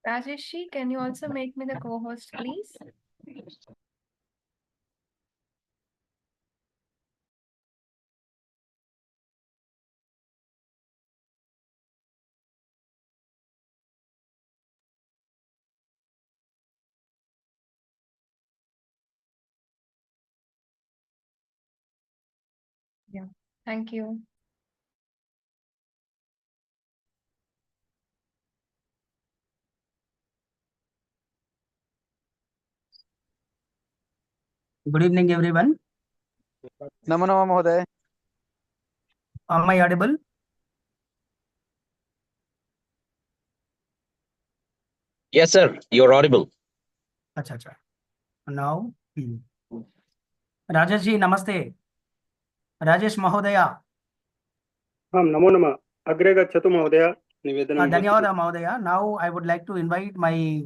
Rajeshi, can you also make me the co-host, please? Yeah. Thank you. Good evening, everyone. नमो नमः महोदय. Am I audible? Yes, sir. You're audible. Acha. Now, Rajesh ji, namaste. Rajesh Mahodaya. नमो नमः. अग्रे गच्छतु महोदय. निवेदनं Dhanyawada Mahodaya. Now, I would like to invite my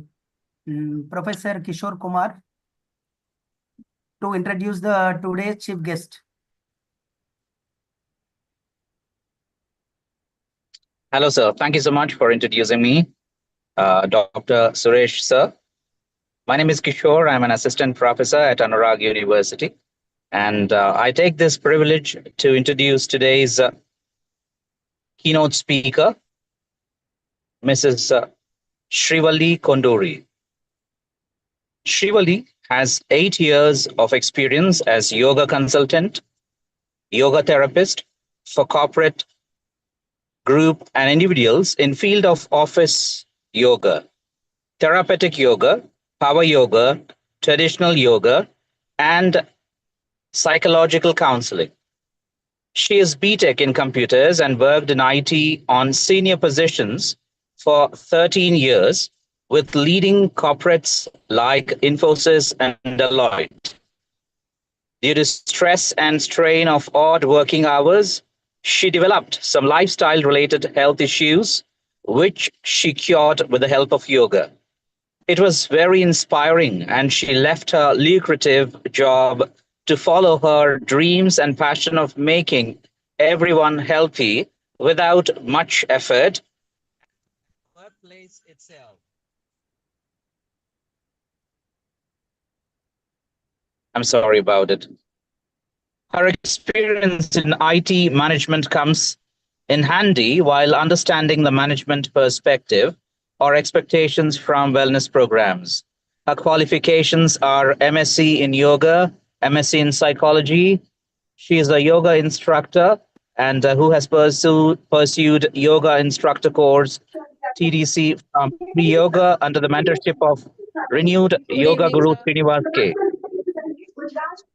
Professor Kishore Kumar to introduce the today's chief guest. Hello, sir. Thank you so much for introducing me, Dr. Suresh, sir. My name is Kishore. I'm an assistant professor at Anurag University. And I take this privilege to introduce today's keynote speaker, Mrs. Srivalli Konduri. Srivalli has 8 years of experience as yoga consultant, yoga therapist for corporate, group, and individuals in field of office yoga, therapeutic yoga, power yoga, traditional yoga, and psychological counseling. She is BTech in computers and worked in IT on senior positions for 13 years with leading corporates like Infosys and Deloitte. Due to stress and strain of odd working hours, she developed some lifestyle-related health issues, which she cured with the help of yoga. It was very inspiring, and she left her lucrative job to follow her dreams and passion of making everyone healthy without much effort. Workplace itself. I'm sorry about it. Her experience in IT management comes in handy while understanding the management perspective or expectations from wellness programs. Her qualifications are MSc in yoga, MSc in psychology. She is a yoga instructor and who has pursued yoga instructor course TDC from Yoga under the mentorship of renewed Good yoga evening, guru sir. Srinivas K,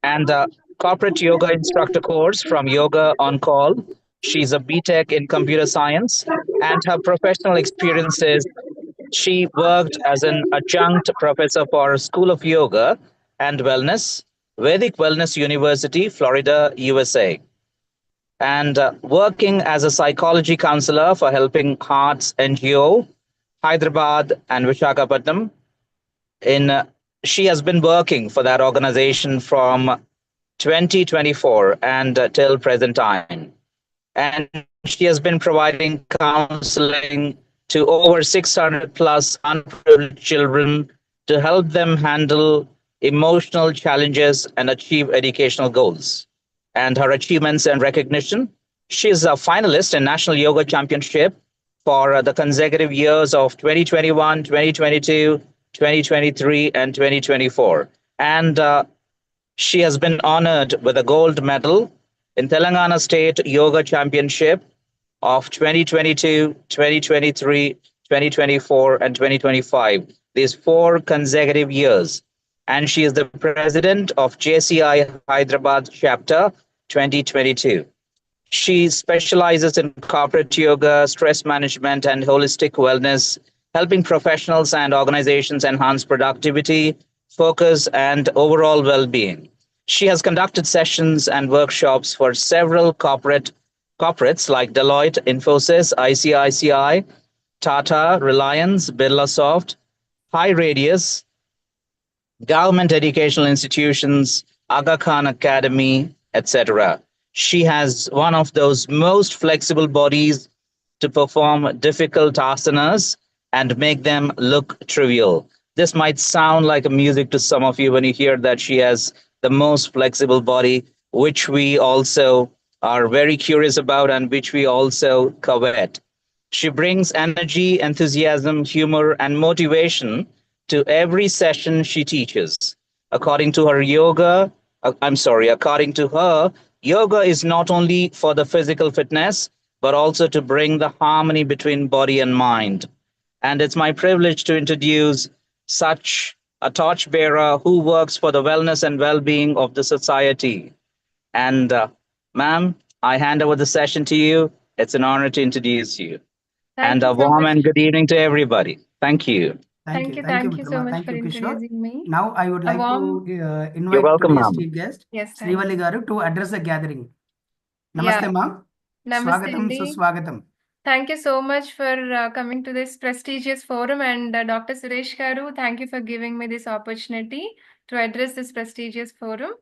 and the corporate yoga instructor course from Yoga on Call. She's a BTech in computer science, and her professional experiences, she worked as an adjunct professor for School of Yoga and Wellness, Vedic Wellness University, Florida, USA, and working as a psychology counselor for Helping Hearts NGO, Hyderabad and Visakhapatnam. She has been working for that organization from 2024 and till present time. And she has been providing counseling to over 600 plus unprivileged children to help them handle emotional challenges and achieve educational goals. And her achievements and recognition, she is a finalist in National Yoga Championship for the consecutive years of 2021, 2022, 2023, and 2024. And she has been honored with a gold medal in Telangana State Yoga Championship of 2022, 2023, 2024, and 2025. These 4 consecutive years. And she is the president of JCI Hyderabad Chapter 2022. She specializes in corporate yoga, stress management, and holistic wellness, helping professionals and organizations enhance productivity, focus, and overall well-being. She has conducted sessions and workshops for several corporates like Deloitte, Infosys, ICICI, Tata, Reliance, BirlaSoft, High Radius, government educational institutions, Aga Khan Academy, etc. She has one of those most flexible bodies to perform difficult asanas and make them look trivial. This might sound like a music to some of you when you hear that she has the most flexible body, which we also are very curious about and which we also covet. She brings energy, enthusiasm, humor, and motivation to every session she teaches. According to her, yoga is not only for the physical fitness, but also to bring the harmony between body and mind. And it's my privilege to introduce such a torchbearer who works for the wellness and well being of the society. And, ma'am, I hand over the session to you. It's an honor to introduce you. Thank And you a so warm much. and good evening to everybody. Thank you. Thank you. Thank you so Mitrama. much Thank for you, Kishore. introducing me. Now I would A like warm, to You're invite welcome, today's ma'am. chief guest, yes, thanks. Srivalli Garu, to address the gathering. Yeah, Namaste, ma'am. namaste, Swagatam, Andy. suswagatam. Thank you so much for coming to this prestigious forum. And Dr. Suresh Garu, thank you for giving me this opportunity to address this prestigious forum.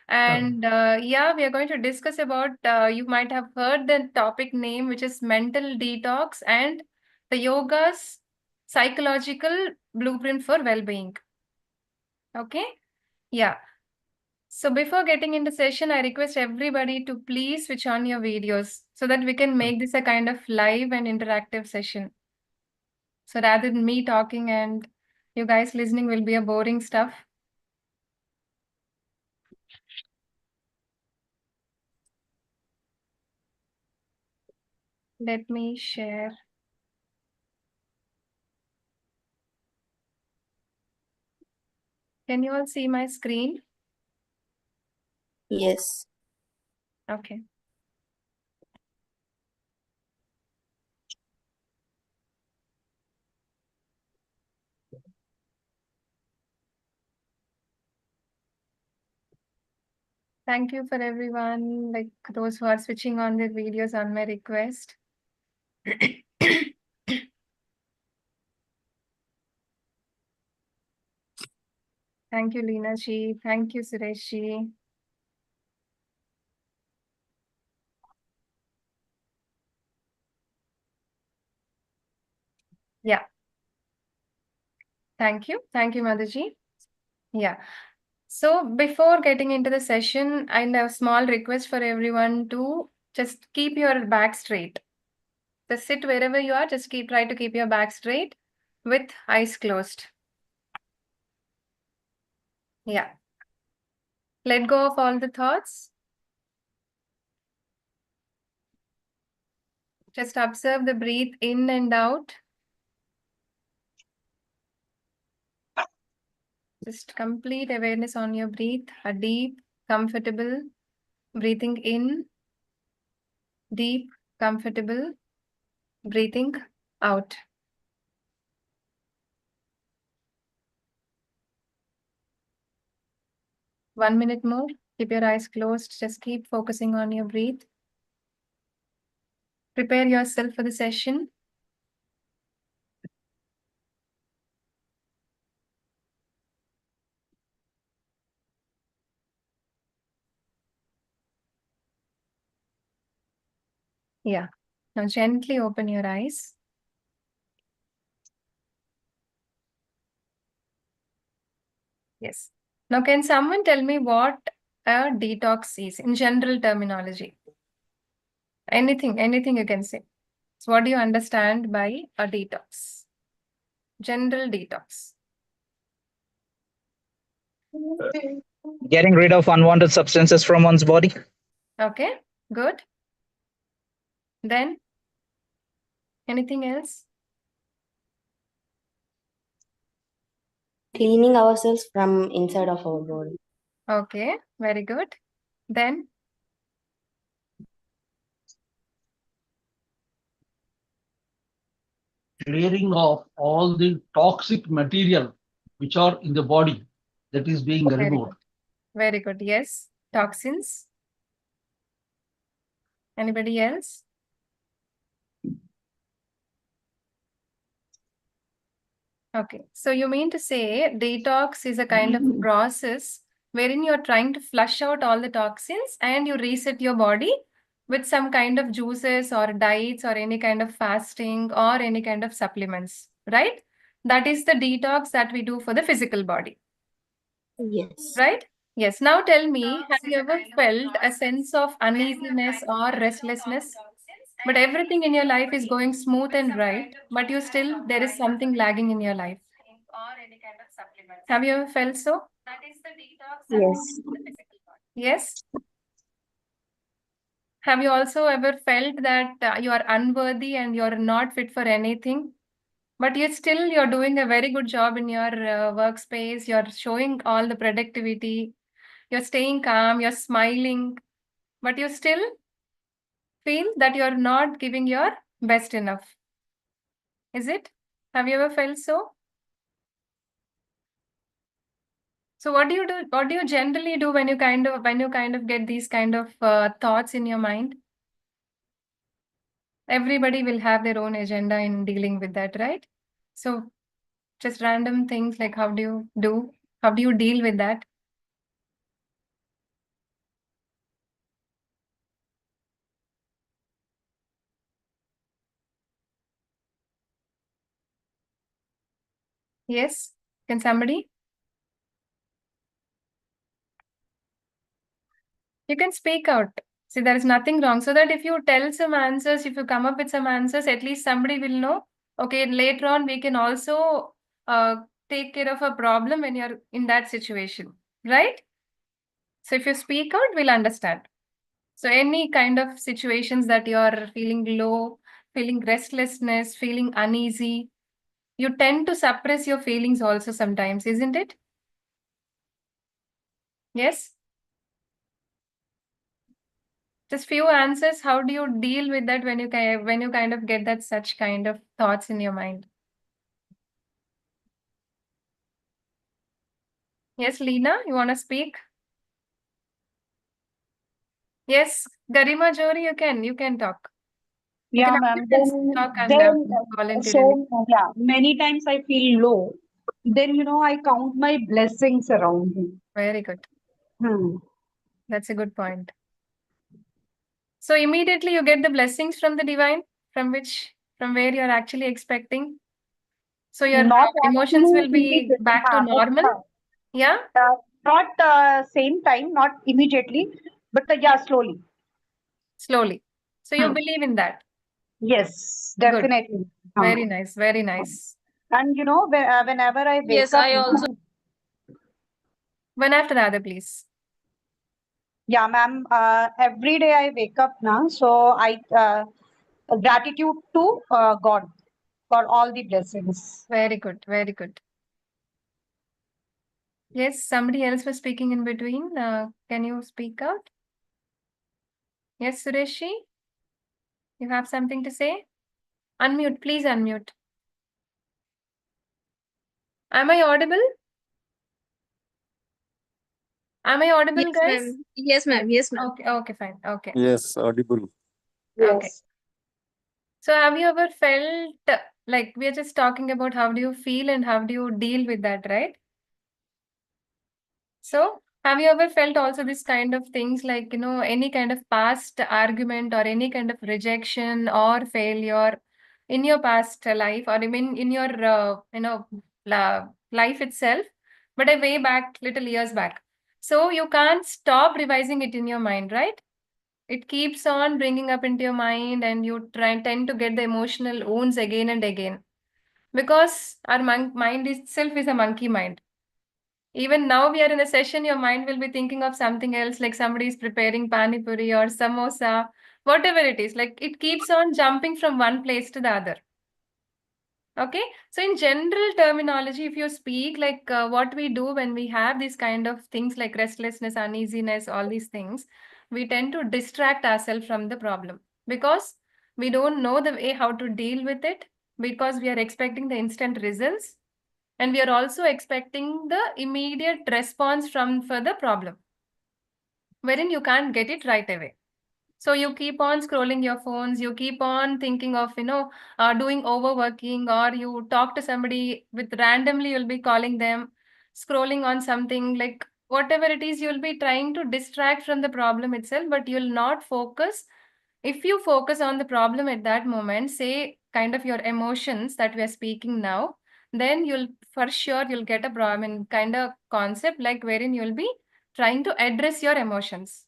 And yeah, we are going to discuss about, you might have heard the topic name, which is mental detox and the yoga's psychological blueprint for well-being. Okay? Yeah. So before getting into session, I request everybody to please switch on your videos so that we can make this a kind of live and interactive session. So rather than me talking and you guys listening will be a boring stuff. Let me share. Can you all see my screen? Yes. Okay. Thank you for everyone, like those who are switching on their videos on my request. Thank you, Leena ji. Thank you, Suresh ji. Yeah. Thank you. Thank you, Madhuji. Yeah. So before getting into the session, I have a small request for everyone to just keep your back straight. Just sit wherever you are, just try to keep your back straight with eyes closed. Yeah. Let go of all the thoughts. Just observe the breath in and out. Just complete awareness on your breath, a deep, comfortable breathing in, deep, comfortable breathing out. One minute more. Keep your eyes closed. Just keep focusing on your breath. Prepare yourself for the session. Yeah. Now gently open your eyes. Yes. Now, can someone tell me what a detox is in general terminology? Anything you can say. So what do you understand by a detox? General detox. Getting rid of unwanted substances from one's body. Okay, good. Then, anything else? Cleaning ourselves from inside of our body. Okay, very good. Then, clearing of all the toxic material which are in the body that is being very removed. good. Very good. Yes. Toxins. Anybody else? Okay. So you mean to say detox is a kind of process wherein you're trying to flush out all the toxins and you reset your body with some kind of juices or diets or any kind of fasting or any kind of supplements. right? That is the detox that we do for the physical body, Yes. right? Yes. Now tell me, have you ever felt a sense of uneasiness or restlessness? But everything in your life is going smooth and right, but you still, there is something lagging in your life. Have you ever felt so? Yes. Yes. Have you also ever felt that you are unworthy and you're not fit for anything? But you're doing a very good job in your workspace. You're showing all the productivity. You're staying calm. You're smiling. But you still feel that you're not giving your best enough. Is it? Have you ever felt so? So what do you do? What do you generally do when you kind of get these kind of thoughts in your mind? Everybody will have their own agenda in dealing with that, right? So just random things like how do you do? How do you deal with that? Yes? Can somebody? You can speak out. See, there is nothing wrong. So that if you tell some answers, if you come up with some answers, at least somebody will know. Okay, later on, we can also take care of a problem when you're in that situation, right? So if you speak out, we'll understand. So any kind of situations that you're feeling low, feeling restlessness, feeling uneasy, you tend to suppress your feelings also sometimes, isn't it? Yes? Just few answers. How do you deal with that when you kind of get that such kind of thoughts in your mind? Yes, Lena, you want to speak? Yes, Garima Jori, you can talk. You Yeah, can ma'am. talk and voluntarily. So yeah, many times I feel low. Then, I count my blessings around me. Very good. Hmm. That's a good point. So immediately you get the blessings from the divine, from where you're actually expecting. So your Not emotions actually will be immediately, back to normal. Yeah, not same time, not immediately, but yeah, slowly. slowly. So you Hmm. believe in that. Yes, Good. definitely. Very nice. Very nice. And whenever I wake Yes, up, I also. One after the other, please. yeah, ma'am. Every day I wake up now, so I gratitude to God for all the blessings. Very good. Very good. Yes, somebody else was speaking in between. Can you speak out? Yes, Sureshi, you have something to say? Unmute, please unmute. Am I audible? Am I audible, Yes, guys? ma'am. Yes, ma'am. Yes, ma'am. Okay, okay, fine. Okay. Yes, audible. Okay. Yes. So have you ever felt like we are just talking about how do you feel and how do you deal with that, right? So have you ever felt also this kind of things like, any kind of past argument or any kind of rejection or failure in your past life or even in your, life itself, but a way back, little years back. So you can't stop revising it in your mind, right? It keeps on bringing up into your mind and you tend to get the emotional wounds again and again because our mind itself is a monkey mind. Even now we are in a session, your mind will be thinking of something else, like somebody is preparing pani puri or samosa, whatever it is. Like it keeps on jumping from one place to the other. Okay, so in general terminology, if you speak like what we do when we have these kind of things like restlessness, uneasiness, all these things, we tend to distract ourselves from the problem because we don't know the way how to deal with it because we are expecting the instant results and we are also expecting the immediate response for the problem wherein you can't get it right away. So you keep on scrolling your phones, you keep on thinking of, doing overworking, or you talk to somebody with randomly, you'll be calling them, scrolling on something like whatever it is, you'll be trying to distract from the problem itself, but you'll not focus If you focus on the problem at that moment, say kind of your emotions that we are speaking now, then you'll for sure you'll get a kind of concept like wherein you'll be trying to address your emotions.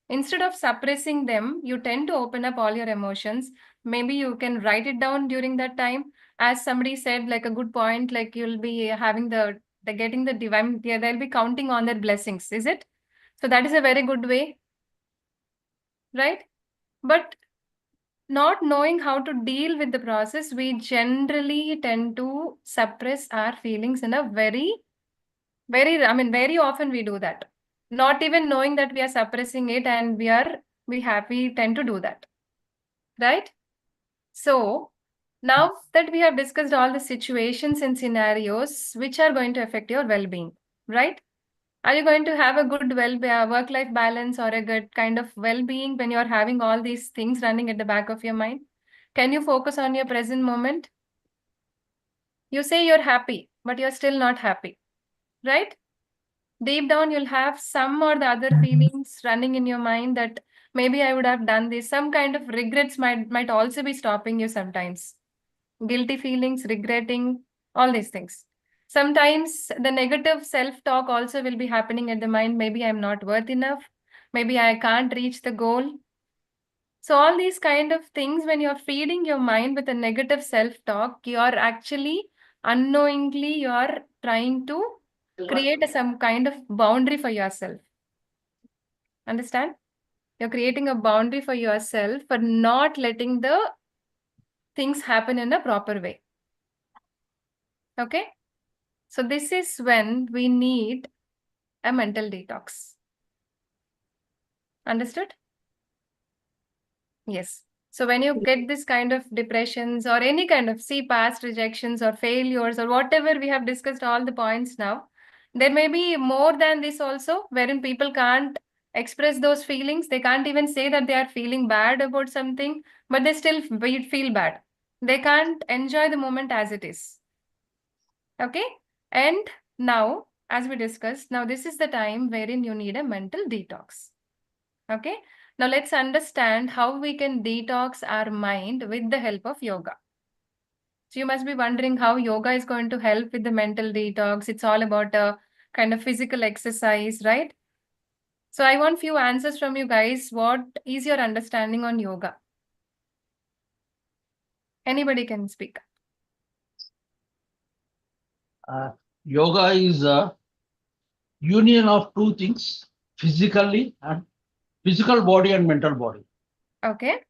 Instead of suppressing them, you tend to open up all your emotions. Maybe you can write it down during that time. As somebody said, like a good point, like you'll be having the getting the divine, yeah, they'll be counting on their blessings, is it? So that is a very good way, right? But not knowing how to deal with the process, we generally tend to suppress our feelings in a very often we do that. Not even knowing that we are suppressing it and we tend to do that. Right? So now that we have discussed all the situations and scenarios which are going to affect your well-being, right? Are you going to have a good work-life balance or a good kind of well-being when you're having all these things running at the back of your mind? Can you focus on your present moment? You say you're happy, but you're still not happy, right? Deep down, you'll have some or the other feelings running in your mind that maybe I would have done this. Some kind of regrets might also be stopping you sometimes. Guilty feelings, regretting, all these things. Sometimes the negative self-talk also will be happening at the mind. Maybe I'm not worth enough. Maybe I can't reach the goal. So all these kind of things, when you're feeding your mind with a negative self-talk, you're actually unknowingly you're trying to create some kind of boundary for yourself. Understand? You're creating a boundary for yourself for not letting the things happen in a proper way. Okay? So this is when we need a mental detox. Understood? Yes. So when you get this kind of depressions or any kind of past rejections or failures or whatever, we have discussed all the points now. There may be more than this also, wherein people can't express those feelings. They can't even say that they are feeling bad about something, but they still feel bad. They can't enjoy the moment as it is. Okay? And now, as we discussed, now this is the time wherein you need a mental detox. Okay? Now let's understand how we can detox our mind with the help of yoga. So you must be wondering how yoga is going to help with the mental detox. It's all about a kind of physical exercise, right? So I want few answers from you guys. What is your understanding on yoga? Anybody can speak. Yoga is a union of two things, physical body and mental body. Okay,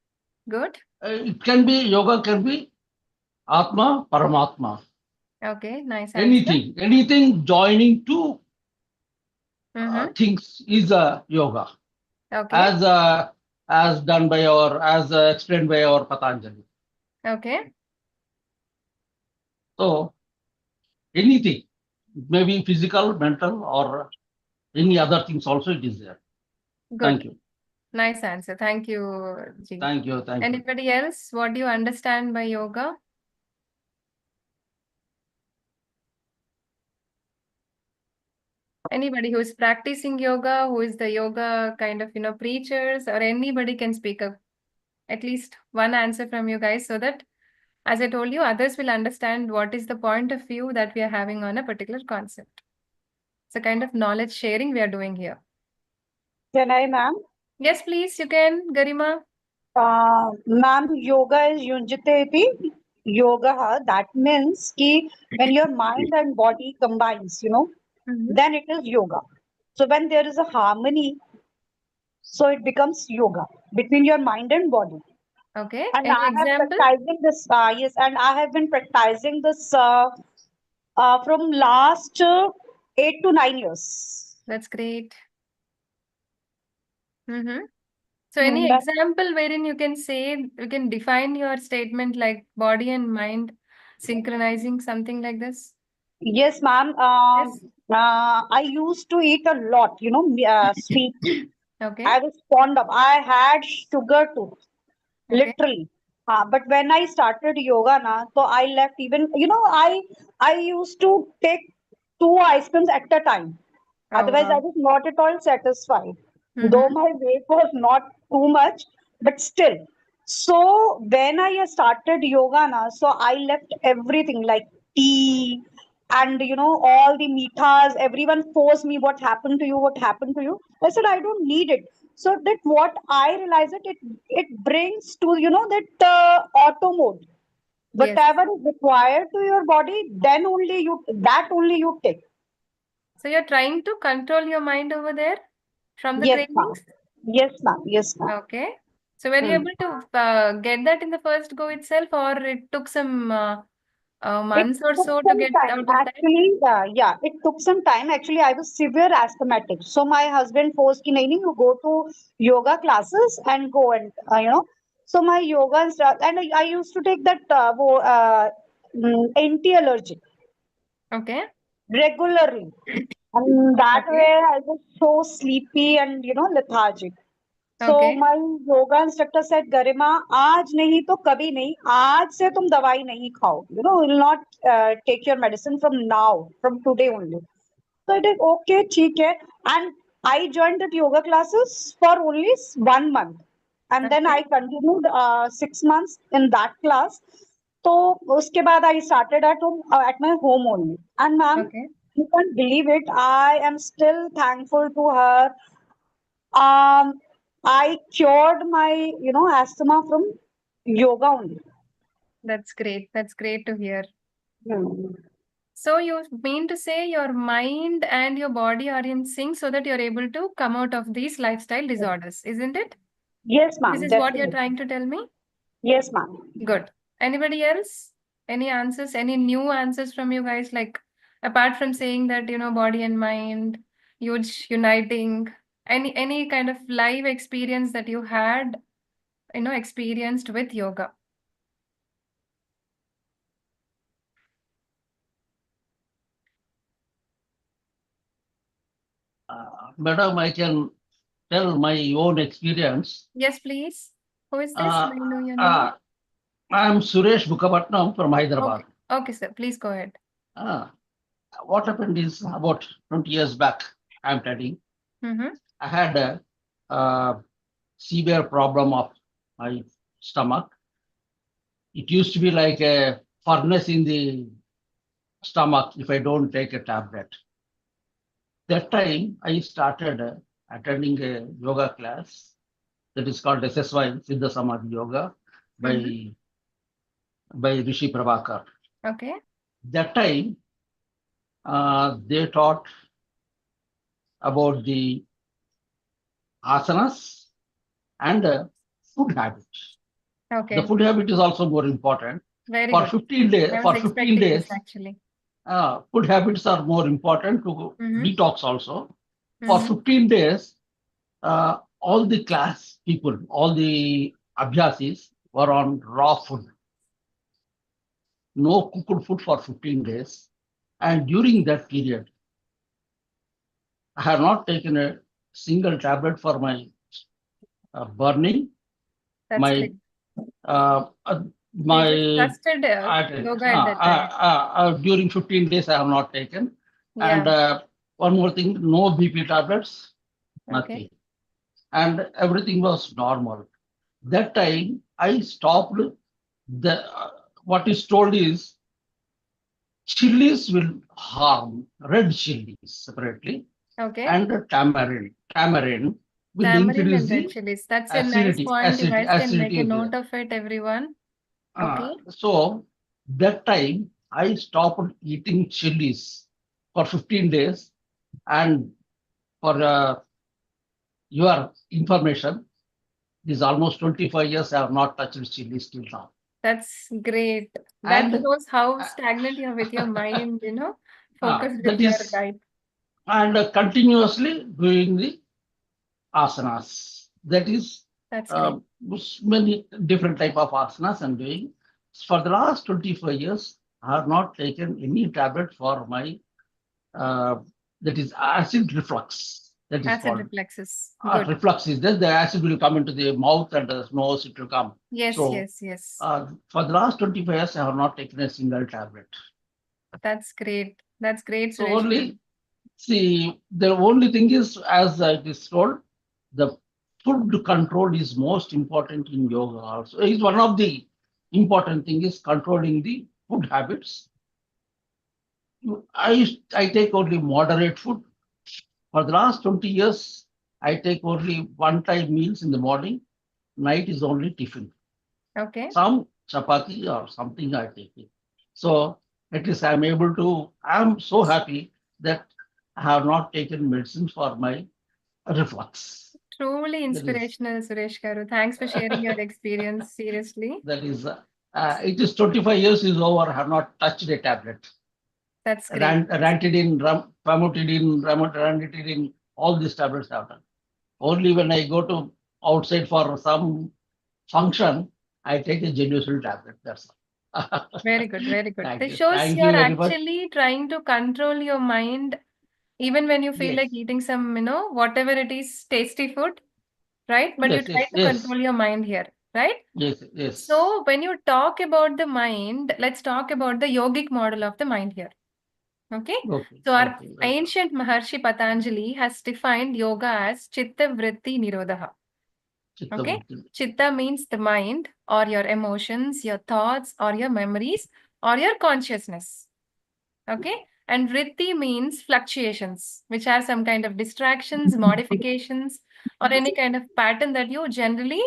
good. Yoga can be Atma, Paramatma. Okay, nice answer. Anything joining two Mm-hmm. things is a yoga, Okay, as done by as explained by our Patanjali. okay, So anything, maybe physical, mental, or any other things also it is there. Thank good. you. Nice answer. Thank you, Ji. Thank you. Thank you. Anybody else? What do you understand by yoga? Anybody who is practicing yoga, who is the yoga kind of, preachers, or anybody can speak up. At least one answer from you guys so that, as I told you, others will understand what is the point of view that we are having on a particular concept. It's a kind of knowledge sharing we are doing here. Can I, ma'am? Yes, please, you can, Garima. Ma'am, yoga is yunjite iti yoga. That means ki when your mind and body combines, Mhm. then it is yoga. So when there is a harmony, so it becomes yoga between your mind and body. Okay. And Any I have example? practicing this, yes, and I have been practicing this from last 8 to 9 years. That's great. Mm-hmm. So any That- example wherein you can say, you can define your statement like body and mind synchronizing, something like this? Yes, ma'am. Yes. I used to eat a lot, sweet. Okay. I was fond of. I had sugar too, Okay. literally. But when I started yoga, so I left even, I used to take 2 ice creams at a time. Oh, Otherwise, I wow. was not at all satisfied. Though Mm-hmm. my weight was not too much, but still. So when I started yoga na, so I left everything like tea and all the mithas. Everyone forced me, what happened to you? What happened to you? I said I don't need it. So that what I realized that it brings to that auto mode. Yes. Whatever is required to your body, then only you take. So you're trying to control your mind over there from the Yes, ma'am. cravings? Yes, ma'am. Yes, ma'am. Okay. So were you able to get that in the first go itself, or it took some It months or took so to some get time. out of that? Actually, yeah, it took some time. Actually, I was severe asthmatic. So my husband forced ki nahi, you go to yoga classes and go and So my yoga and stuff, and I used to take that anti-allergic Okay. regularly. And that Okay. way I was so sleepy and lethargic. So Okay. my yoga instructor said, Garima, आज नहीं तो कभी नहीं, आज से तुम दवाई नहीं खाओ. Will not take your medicine from now, from today only. So I did okay, ठीक है. And I joined that yoga classes for only 1 month. And then Okay. I continued 6 months in that class. तो उसके बाद I started at my home only. And ma'am, Okay. you can't believe it. I am still thankful to her. I cured my, asthma from yoga only. That's great. That's great to hear. Hmm. So you mean to say your mind and your body are in sync so that you're able to come out of these lifestyle disorders, isn't it? Yes, This ma'am. is what you're Definitely. trying to tell me? Yes, ma'am. Good. Anybody else? Any answers? Any new answers from you guys? Like, apart from saying that, body and mind, huge uniting, any kind of live experience that you had, experienced with yoga? Madam, I can tell my own experience. Yes, please. Who is this? Uh, May I know your name? I'm Suresh Bukapatnam from Hyderabad. Okay. Okay, sir. Please go ahead. What happened is about 20 years back, I'm telling, Mm-hmm. I had a severe problem of my stomach. It used to be like a furnace in the stomach if I don't take a tablet. That time I started attending a yoga class that is called SSY, Siddha Samadhi Yoga, by Rishi Prabhakar. Okay. That time they taught about the asanas and food habits. Okay. The food habit is also more important. Very For good. 15 days, I for was 15 expecting this days, actually. food habits are more important to detox also. For Mhm. 15 days, all the class people, all the abhyasis were on raw food. No cooked food for 15 days. And during that period, I have not taken a single tablet for my burning, That's my great. my So you just trusted yoga at that time. during 15 days I have not taken. Yeah. And one more thing, no BP tablets, Okay. nothing. And everything was normal. That time I stopped the what is told is chilies will harm, red chilies separately, Okay. and tamarind will Tamarind increase and red the chilies. That's a nice point. You guys can make a note of it, everyone. Okay. So that time I stopped eating chilies for 15 days. And for your information, this almost 25 years I have not touched chilies till now. That's great. That And shows how stagnant you are with your mind, focused with that your is, diet. and continuously doing the asanas. That is That's great. many different type of asanas I'm doing. For the last 25 years, I have not taken any tablet for my that is acid reflux. That is Acid called reflexes. Good. reflux. Is that the acid will come into the mouth and the nose? It will come. Yes, So yes. for the last 25 years, I have not taken a single tablet. That's great. That's great, So Suresh. only see the only thing is, as it is told, the food control is most important in yoga also. It's one of the important thing is controlling the food habits. I take only moderate food. For the last 20 years, I take only one time meals in the morning. Night is only tiffin. Okay. Some chapati or something I take it. So at least I'm so happy that I have not taken medicine for my reflux. Truly That is, inspirational, Suresh Garu. Thanks for sharing your experience. Seriously. it is 25 years is over. I have not touched a tablet. That's great. Ranitidine, famotidine, ranitidine, all these tablets have done. Only when I go to outside for some function, I take a genuine tablet. That's all. Very good, very good. Thank This you. shows Thank you're you very much. actually trying to control your mind even when you feel like Yes. eating some, whatever it is, tasty food, right? But you Yes, try yes, to yes, control your mind here, right? yes, yes. So when you talk about the mind, let's talk about the yogic model of the mind here. Okay? Okay, So our okay, right. ancient Maharshi Patanjali has defined yoga as Chitta Vritti Nirodha. Okay? Chittavritti. Chitta means the mind or your emotions, your thoughts or your memories or your consciousness. Okay? And vritti means fluctuations, which are some kind of distractions, modifications, or any kind of pattern that you generally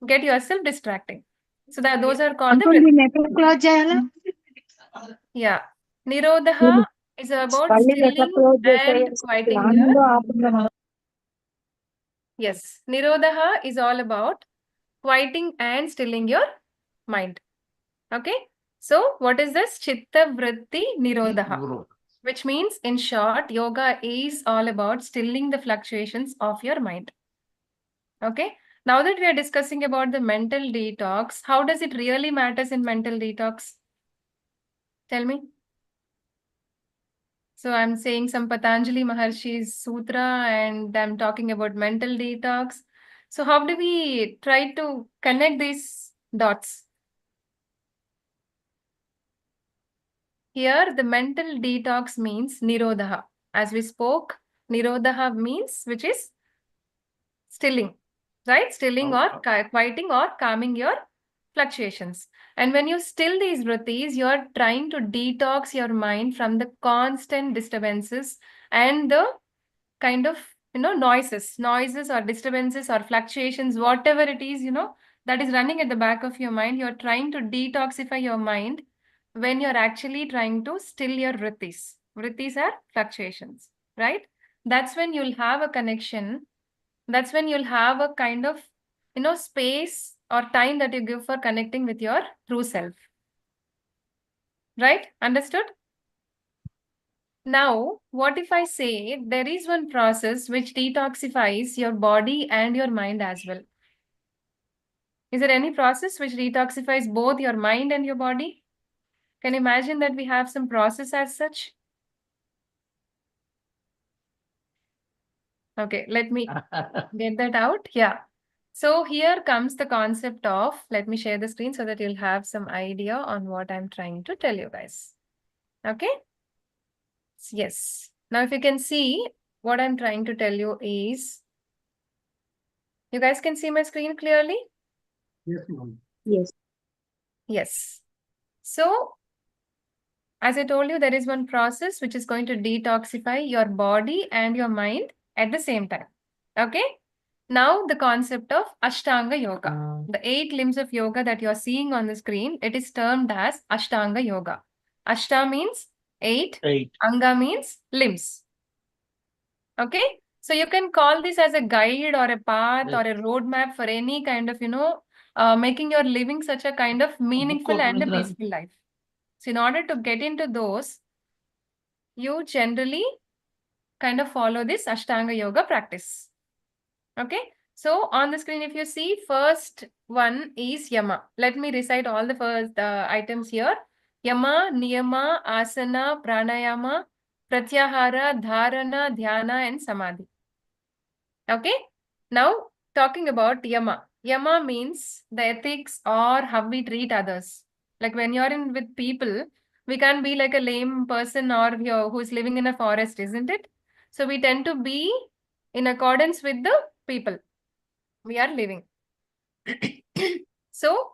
get yourself distracting. So that those are called the vritti. Yeah. Nirodha is about stilling and quieting your. Yes. Nirodha is all about quieting and stilling your mind. Okay. So what is this? Chitta Vritti Nirodha. Guru. Which means, in short, yoga is all about stilling the fluctuations of your mind. Okay. Now that we are discussing about the mental detox, how does it really matters in mental detox? Tell me. So I'm saying some Patanjali Maharshi's sutra and I'm talking about mental detox. So how do we try to connect these dots? Here, the mental detox means nirodha. As we spoke, nirodha means which is stilling, right? Stilling or quieting or calming your fluctuations. And when you still these vrittis, you're trying to detox your mind from the constant disturbances and the kind of, noises or disturbances or fluctuations, whatever it is, that is running at the back of your mind. You're trying to detoxify your mind when you're actually trying to still your vrittis. Vrittis are fluctuations, right? That's when you'll have a connection. That's when you'll have a kind of, space or time that you give for connecting with your true self. Right? Understood? Now, what if I say there is one process which detoxifies your body and your mind as well? Is there any process which detoxifies both your mind and your body? Can you imagine that we have some process as such? Okay, let me get that out. Yeah. So here comes the concept of, let me share the screen so that you'll have some idea on what I'm trying to tell you guys. Okay. Yes. Now, if you can see, what I'm trying to tell you is, you guys can see my screen clearly? Yes, ma'am. Yes. Yes. So, as I told you, there is one process which is going to detoxify your body and your mind at the same time. Okay. Now, the concept of Ashtanga Yoga. The 8 limbs of yoga that you're seeing on the screen, it is termed as Ashtanga Yoga. Ashta means 8. 8. Anga means limbs. Okay. So you can call this as a guide or a path or a roadmap for any kind of, making your living such a kind of meaningful and a peaceful life. So in order to get into those, you generally kind of follow this Ashtanga Yoga practice. Okay. So on the screen, if you see, first one is Yama. Let me recite all the first items here. Yama, Niyama, Asana, Pranayama, Pratyahara, Dharana, Dhyana, and Samadhi. Okay. Now, talking about Yama. Yama means the ethics or how we treat others. Like when you're in with people, we can't be like a lame person or who's living in a forest, isn't it? So we tend to be in accordance with the people. we are living. So,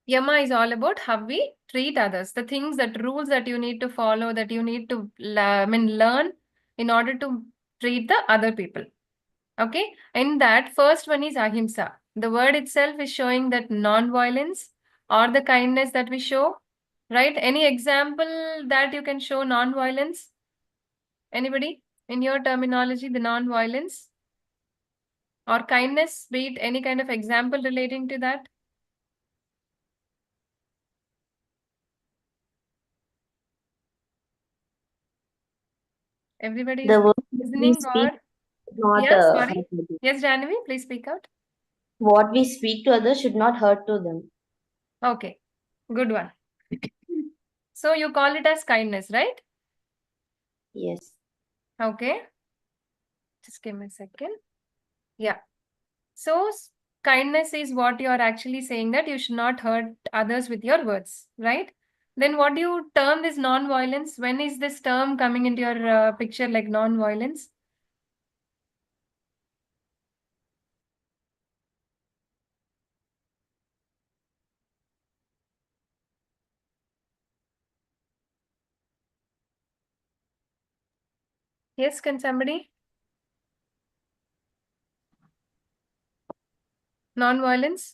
Yama is all about how we treat others, the things, that rules that you need to follow, that you need to learn in order to treat the other people. Okay, in that first one is ahimsa. The word itself is showing that non-violence or the kindness that we show, right? Any example that you can show non-violence? Anybody? In your terminology, the non-violence or kindness, be it any kind of example relating to that? Everybody is The word we listening speak or? not Yeah, hurt sorry. others. Yes, Janvi, please speak out. What we speak to others should not hurt to them. Okay, good one. So you call it as kindness, right? Yes. Okay, just give me a second. Yeah. So kindness is what you are actually saying, that you should not hurt others with your words, right? Then what do you term this non-violence? When is this term coming into your picture, like non-violence? Yes, can somebody? Non-violence?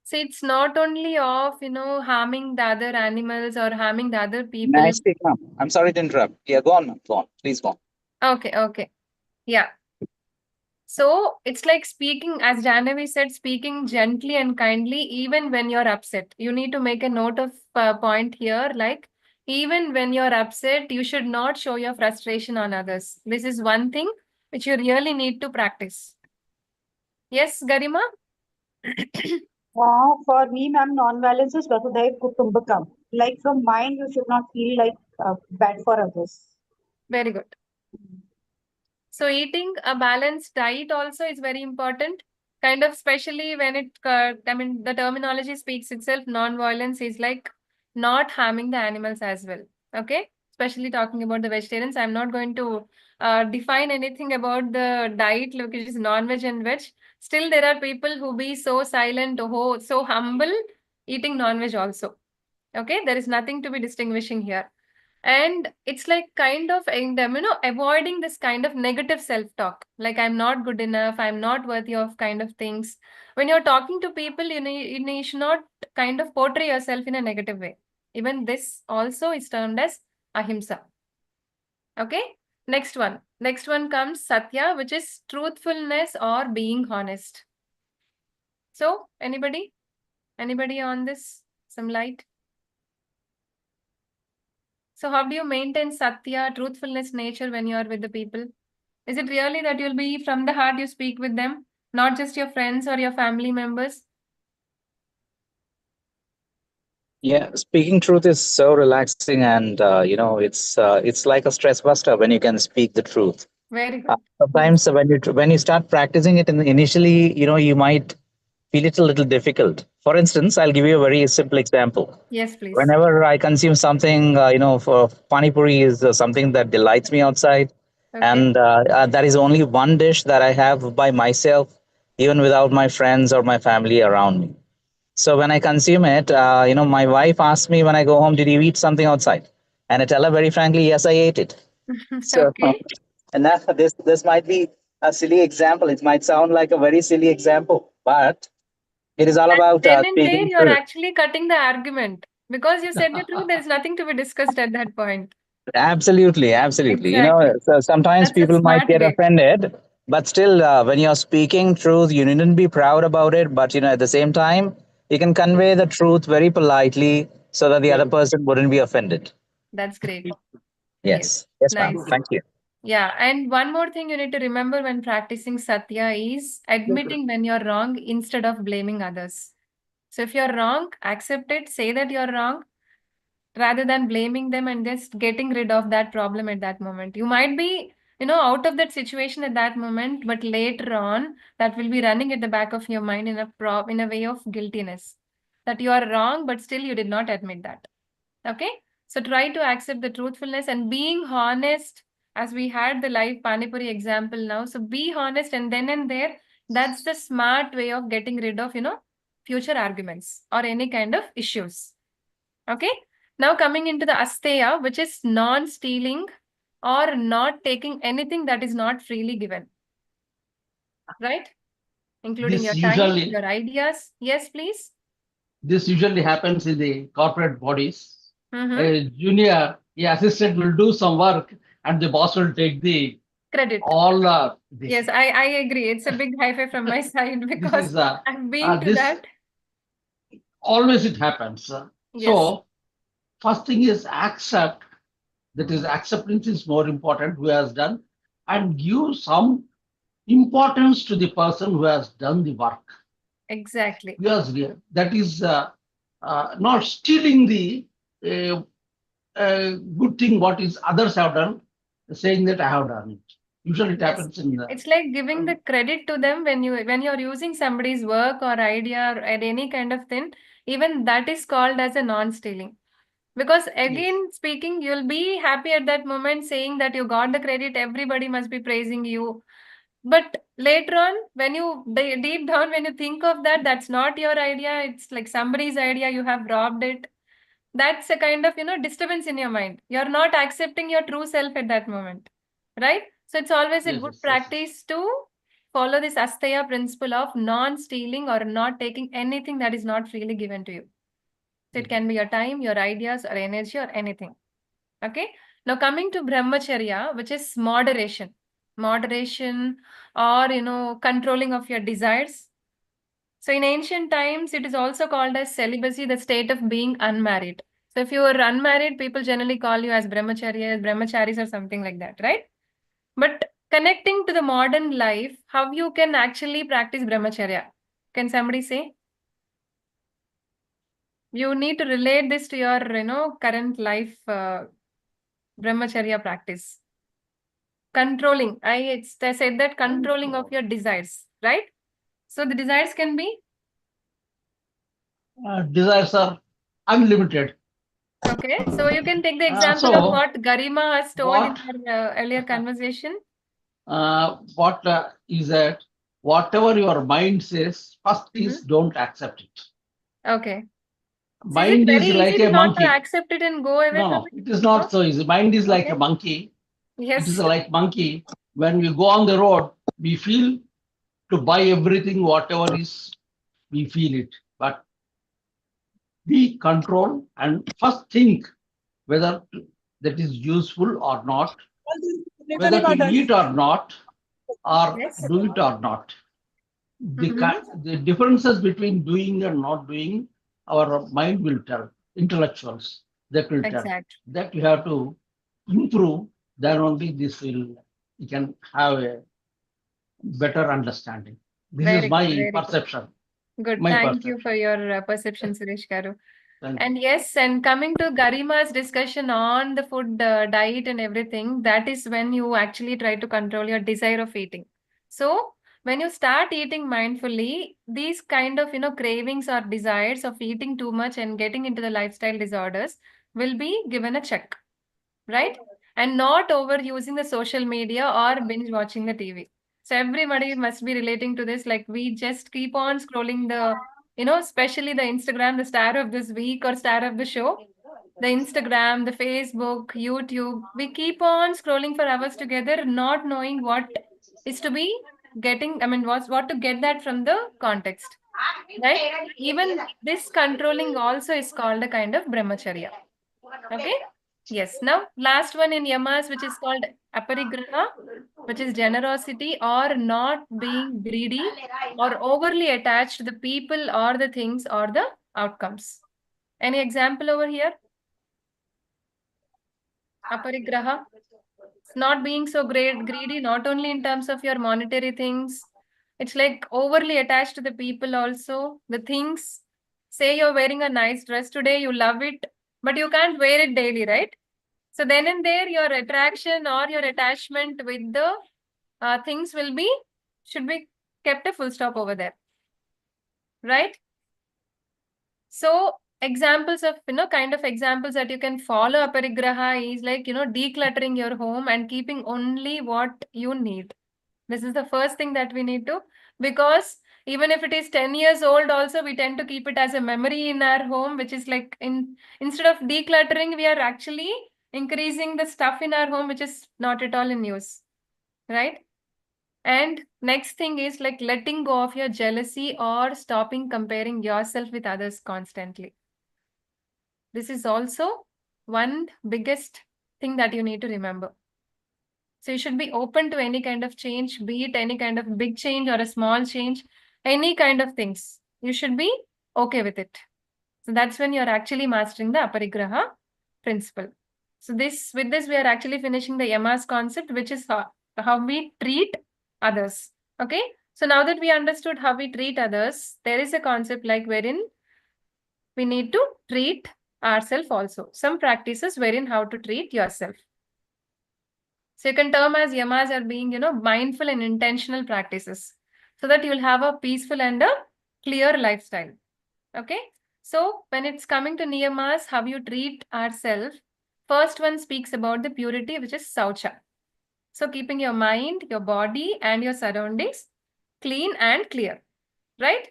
See, it's not only of, harming the other animals or harming the other people. May I speak, ma'am? I'm sorry to interrupt. Yeah, go on, ma'am. Go on. Please go on. Okay. Yeah. So it's like speaking, as Jahnavi said, speaking gently and kindly, even when you're upset. You need to make a note of point here, like even when you're upset, you should not show your frustration on others. This is one thing which you really need to practice. Yes, Garima? For me, ma'am, non-violence is Vasudhaiv Kutumbakam. Like from mind, you should not feel like bad for others. Very good. So eating a balanced diet also is very important. Kind of, especially when the terminology speaks itself, non-violence is like not harming the animals as well. Okay? Especially talking about the vegetarians. I'm not going to define anything about the diet, which is non-veg and veg. Still, there are people who be so silent, so humble, eating non-veg also. Okay? There is nothing to be distinguishing here. And it's like kind of avoiding this kind of negative self-talk, like I'm not good enough, I'm not worthy of kind of things. When you're talking to people, you should not kind of portray yourself in a negative way. Even this also is termed as ahimsa. Okay, next one comes satya, which is truthfulness or being honest. So anybody on this, some light? So how do you maintain satya, truthfulness nature when you are with the people? Is it really that you'll be from the heart you speak with them, not just your friends or your family members? Yeah, speaking truth is so relaxing, and it's like a stress buster when you can speak the truth. Very good. Sometimes when you start practicing it, initially, you might feel it a little difficult. For instance, I'll give you a very simple example. Yes, please. Whenever I consume something, for pani puri is something that delights me outside, Okay. and that is only one dish that I have by myself, even without my friends or my family around me. So when I consume it, my wife asks me when I go home, "Did you eat something outside?" And I tell her very frankly, "Yes, I ate it." So, Okay. and that this might be a silly example. It might sound like a very silly example, but it is all And about then and there, speaking you're truth. actually cutting the argument because you said the truth. There's nothing to be discussed at that point. Absolutely, absolutely. Exactly. So sometimes That's a people might smart get way. offended, but still, when you're speaking truth, you needn't be proud about it. But at the same time, you can convey the truth very politely so that the other person wouldn't be offended. That's great. Yes. Yes, yes, ma'am. Nice. Thank you. Yeah. And one more thing you need to remember when practicing satya is admitting when you're wrong instead of blaming others. So if you're wrong, accept it, say that you're wrong, rather than blaming them and just getting rid of that problem at that moment. You might be, out of that situation at that moment, but later on, that will be running at the back of your mind in a way of guiltiness, that you are wrong, but still you did not admit that. Okay? So try to accept the truthfulness and being honest, as we had the live Panipuri example now. So be honest, and then and there, That's the smart way of getting rid of, future arguments or any kind of issues. Okay. Now coming into the asteya, which is non-stealing or not taking anything that is not freely given. Right? Including This your time, usually your ideas. Yes, please. this usually happens in the corporate bodies. Mm-hmm. A junior, assistant will do some work, and the boss will take the Credit. all this. Yes, I agree. It's a big high five from my side This because is I've been to this that. always it happens. Yes. So first thing is accept. That is, acceptance is more important who has done, and give some importance to the person who has done the work. Exactly. Because that is not stealing the good thing what is others have done, saying that I have done it. Usually it Yes. happens in the. It's like giving the credit to them when you're using somebody's work or idea or any kind of thing. Even that is called as a non-stealing. Because again, speaking, you'll be happy at that moment saying that you got the credit, everybody must be praising you. But later on, when you deep down, when you think of that, that's not your idea. It's like somebody's idea. You have robbed it. That's a kind of, disturbance in your mind. You're not accepting your true self at that moment, right? So it's always a Yes, good yes, yes. practice to follow this asteya principle of non-stealing or not taking anything that is not freely given to you. So it can be your time, your ideas, or energy, or anything. Okay. Now coming to brahmacharya, which is moderation. Moderation or, controlling of your desires. So in ancient times, it is also called as celibacy, the state of being unmarried. So if you are unmarried, people generally call you as brahmacharis or something like that, right? But connecting to the modern life, how you can actually practice brahmacharya? Can somebody say? You need to relate this to your, current life brahmacharya practice. Controlling. I said that controlling of your desires, right? So the desires can be? Desires are unlimited. Okay. So you can take the example of what Garima has told in her earlier conversation. What is that? Whatever your mind says, first is don't accept it. Okay. So is Mind it very is like easy a to not to monkey. accept it and go away from No, it? it is not so easy. Mind is like Okay. a monkey. It is Yes. like monkey. When we go on the road, we feel to buy everything, whatever is, we feel it. But be control and first think whether that is useful or not, whether to eat or not, or Yes. do it or not. Mhm. The differences between doing and not doing, our mind will tell, intellectuals, that will tell. Exact. That you have to improve, then only you can have a better understanding. This Very is my good. Very good. perception. Good. My Thank you perception. for your perception, Suresh Garu. Thank you. And yes, and coming to Garima's discussion on the food diet and everything, that is when you actually try to control your desire of eating. So when you start eating mindfully, these kind of, cravings or desires of eating too much and getting into the lifestyle disorders will be given a check, right? And not overusing the social media or binge watching the TV. So everybody must be relating to this. Like we just keep on scrolling the, especially the Instagram, the star of this week or star of the show, the Instagram, the Facebook, YouTube. We keep on scrolling for hours together, not knowing what is to be getting, what to get that from the context, right? Even this controlling also is called a kind of brahmacharya. Okay. Yes. Now, last one in yamas, which is called aparigraha, which is generosity or not being greedy or overly attached to the people or the things or the outcomes. Any example over here? Aparigraha. It's not being so greedy, not only in terms of your monetary things. It's like overly attached to the people also, the things. Say you're wearing a nice dress today, you love it, but you can't wear it daily, right? So then and there, your attraction or your attachment with the things should be kept a full stop over there, right? So examples of, kind of examples that you can follow aparigraha is like, decluttering your home and keeping only what you need. This is the first thing that we need to, because even if it is 10 years old also, we tend to keep it as a memory in our home, which is like instead of decluttering, we are actually increasing the stuff in our home, which is not at all in use, right? And next thing is like letting go of your jealousy or stopping comparing yourself with others constantly. This is also one biggest thing that you need to remember. So you should be open to any kind of change, be it any kind of big change or a small change, any kind of things. You should be okay with it. So that's when you're actually mastering the aparigraha principle. So with this, we are actually finishing the yamas concept, which is how we treat others. Okay. So now that we understood how we treat others, there is a concept like wherein we need to treat ourselves also. Some practices wherein how to treat yourself. So you can term as yamas are being, mindful and intentional practices so that you'll have a peaceful and a clear lifestyle. Okay. So when it's coming to niyamas, how you treat ourselves, first one speaks about the purity, which is saucha. So keeping your mind, your body and your surroundings clean and clear, right?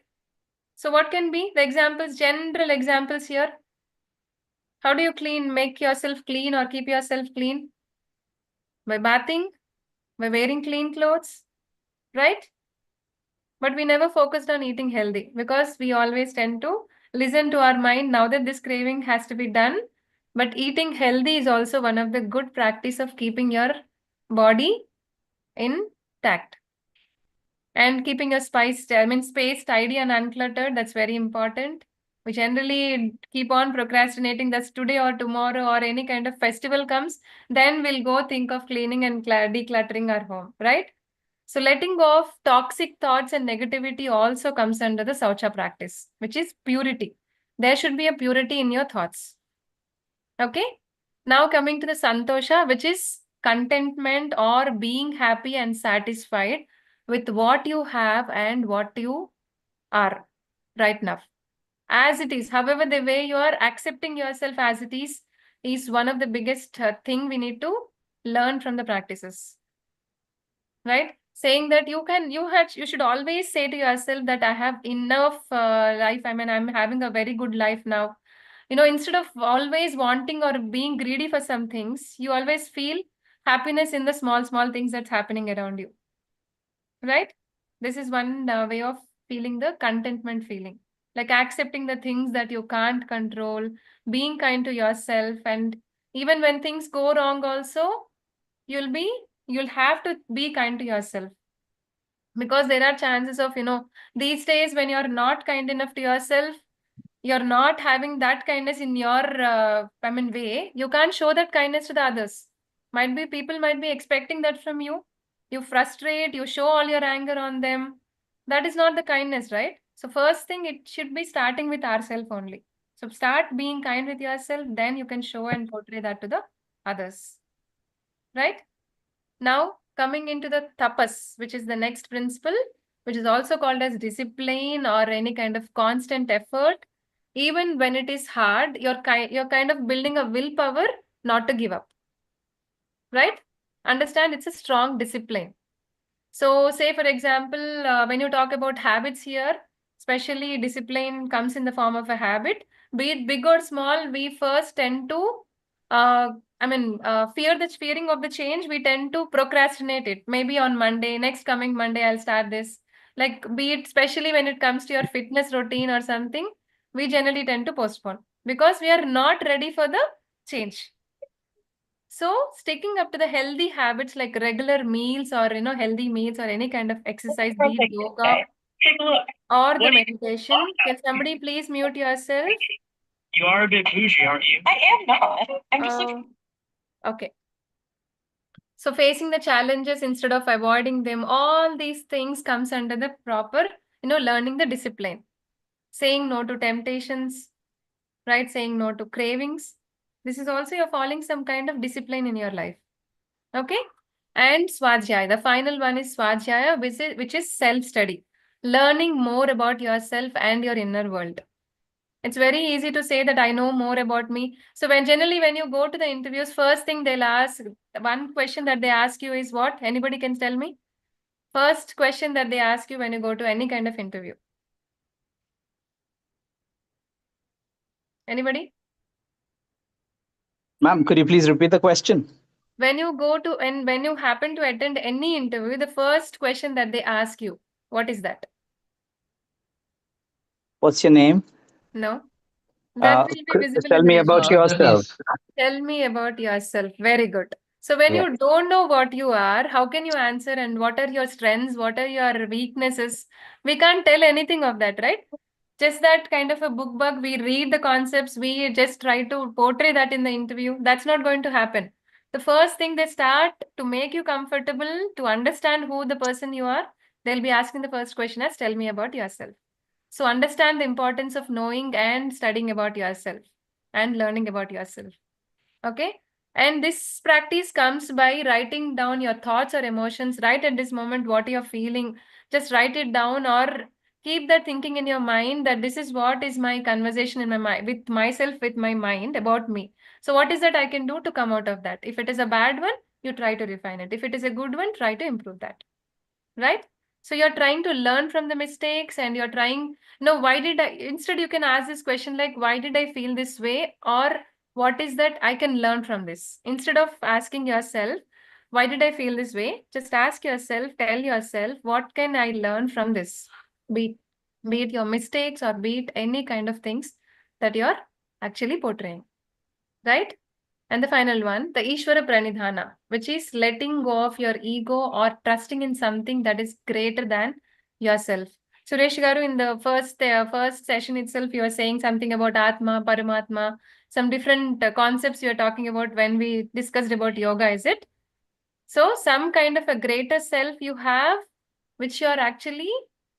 So what can be the examples, general examples here? How do you make yourself clean or keep yourself clean? By bathing, by wearing clean clothes, right? But we never focused on eating healthy because we always tend to listen to our mind now that this craving has to be done. But eating healthy is also one of the good practice of keeping your body intact. And keeping your space tidy and uncluttered, that's very important. We generally keep on procrastinating. That's today or tomorrow or any kind of festival comes, then we'll go think of cleaning and decluttering our home, right? So letting go of toxic thoughts and negativity also comes under the Saucha practice, which is purity. There should be a purity in your thoughts. Okay. Now coming to the Santosha, which is contentment or being happy and satisfied with what you have and what you are right now. As it is. However, the way you are accepting yourself as it is one of the biggest thing we need to learn from the practices. Right? Saying that you should always say to yourself that I have enough life. I'm having a very good life now. Instead of always wanting or being greedy for some things, you always feel happiness in the small things that's happening around you. Right? This is one way of feeling the contentment feeling. Like accepting the things that you can't control, being kind to yourself, and even when things go wrong also, you'll have to be kind to yourself. Because there are chances of, these days when you're not kind enough to yourself, you're not having that kindness in your, way, you can't show that kindness to the others. People might be expecting that from you. You frustrate, you show all your anger on them. That is not the kindness, right? So first thing, it should be starting with ourselves only. So start being kind with yourself, then you can show and portray that to the others, right? Now, coming into the tapas, which is the next principle, which is also called as discipline or any kind of constant effort. Even when it is hard, you're kind of building a willpower not to give up. Right? Understand, it's a strong discipline. So say, for example, when you talk about habits here, especially discipline comes in the form of a habit, be it big or small, we first tend to fearing of the change, we tend to procrastinate it. Maybe on Monday, next coming Monday, I'll start this. Like, be it especially when it comes to your fitness routine or something, we generally tend to postpone because we are not ready for the change. So sticking up to the healthy habits like regular meals or, healthy meals or any kind of exercise, be it yoga or the meditation. Can somebody please mute yourself? You are a bit bougie, aren't you? I am not. I'm just okay. So facing the challenges instead of avoiding them, all these things comes under the proper, learning the discipline. Saying no to temptations, right? Saying no to cravings. This is also you're following some kind of discipline in your life. Okay. And Swadhyaya. The final one is Swadhyaya, which is self-study. Learning more about yourself and your inner world. It's very easy to say that I know more about me. So generally when you go to the interviews, first thing they'll ask, one question that they ask you is what? Anybody can tell me? First question that they ask you when you go to any kind of interview. Anybody? Ma'am, could you please repeat the question? When you go to and when you happen to attend any interview, the first question that they ask you, what is that? What's your name? No? That will be visible Tell in the me about resume. That yourself. is Tell me about yourself. Very good. So when Yeah. you don't know what you are, how can you answer and what are your strengths? What are your weaknesses? We can't tell anything of that, right? Just that kind of a book bug. We read the concepts. We just try to portray that in the interview. That's not going to happen. The first thing they start to make you comfortable to understand who the person you are, they'll be asking the first question as tell me about yourself. So understand the importance of knowing and studying about yourself and learning about yourself. Okay. And this practice comes by writing down your thoughts or emotions right at this moment, what you're feeling. Just write it down or keep that thinking in your mind that this is what is my conversation in my mind with myself, with my mind about me. So what is that I can do to come out of that? If it is a bad one, you try to refine it. If it is a good one, try to improve that. Right? So you're trying to learn from the mistakes and you're trying, no, why did I, instead you can ask this question like, why did I feel this way? Or what is that I can learn from this? Instead of asking yourself, why did I feel this way? Just ask yourself, tell yourself, what can I learn from this? Be it your mistakes or be it any kind of things that you're actually portraying. Right? And the final one, the Ishvara Pranidhana, which is letting go of your ego or trusting in something that is greater than yourself. Suresh Garu, in the first session itself, you were saying something about Atma, Paramatma, some different concepts you were talking about when we discussed about yoga, is it? So some kind of a greater self you have, which you are actually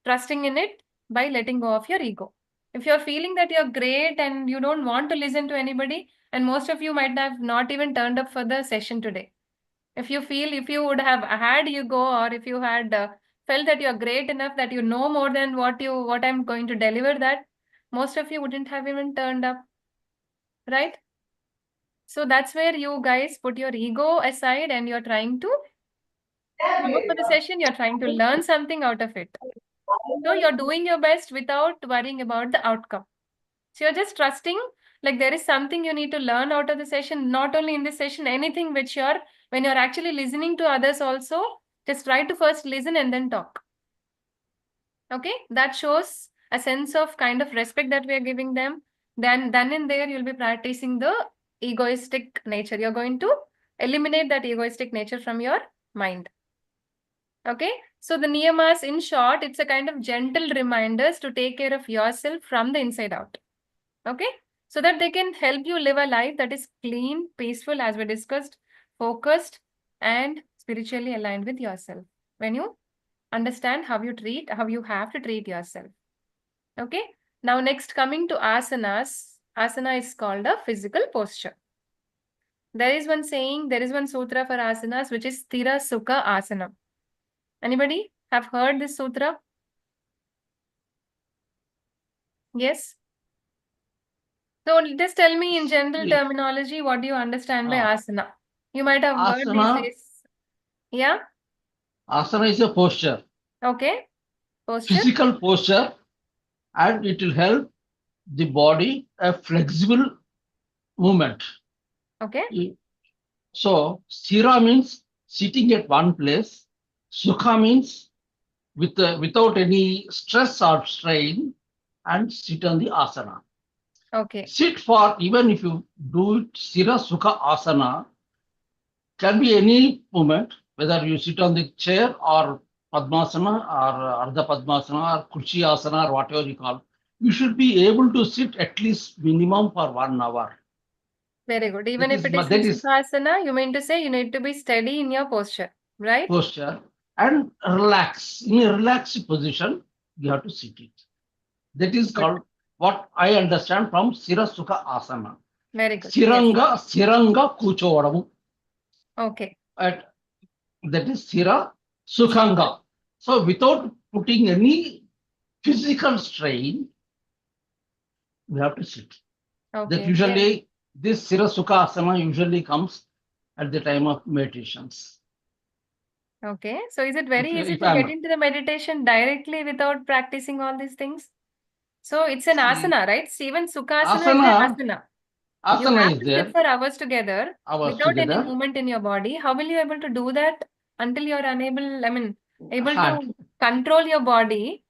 trusting in it by letting go of your ego. If you're feeling that you're great and you don't want to listen to anybody, and most of you might have not even turned up for the session today. If you feel, if you would have had ego or if you had felt that you're great enough that you know more than what I'm going to deliver, that most of you wouldn't have even turned up, right? So that's where you guys put your ego aside and you're trying to come up for the session, you're trying to learn something out of it. So you're doing your best without worrying about the outcome. So you're just trusting, like there is something you need to learn out of the session, not only in this session, anything which when you're actually listening to others also, just try to first listen and then talk. Okay, that shows a sense of kind of respect that we are giving them. Then in there, you'll be practicing the egoistic nature. You're going to eliminate that egoistic nature from your mind. Okay, so the niyamas, in short, it's a kind of gentle reminders to take care of yourself from the inside out. Okay, so that they can help you live a life that is clean, peaceful, as we discussed, focused, and spiritually aligned with yourself. When you understand how you have to treat yourself. Okay, now next coming to asanas. Asana is called a physical posture. There is one saying, there is one sutra for asanas, which is Sthira Sukha Asana. Anybody have heard this sutra? Yes. So just tell me in general Yes. terminology, what do you understand by asana? You might have heard these Asana. days. Yeah. Asana is a posture, Okay. Posture. physical posture, and it will help the body a flexible movement. Okay. So Sthira means sitting at one place. Sukha means without any stress or strain, and sit on the asana. Okay. Sit for, even if you do it, Sthira Sukha Asana, can be any movement, whether you sit on the chair or Padmasana or Ardha Padmasana or Kurchi Asana or whatever you call. You should be able to sit at least minimum for 1 hour. Very good. Even That if is, it is in Sukhasana, you mean to say you need to be steady in your posture, right? posture, and relax. In a relaxed position, you have to sit it. That is Good. called, what I understand from Sthira Sukha Asana. Very good. Yes. Sthiranga Kuchovadamu. Okay. That is Sthira Sukhanga. So without putting any physical strain, we have to sit. That Okay. usually, this Sthira Sukha Asana usually comes at the time of meditations. Okay. So is it very easy if to get I'm into the meditation directly without practicing all these things? So it's an see, asana, right? Even Sukhasana is an asana, asana. You asana have is to sit there, for hours together hours without any together, movement in your body. How will you able to do that until you're unable, I mean, able hand. to control your body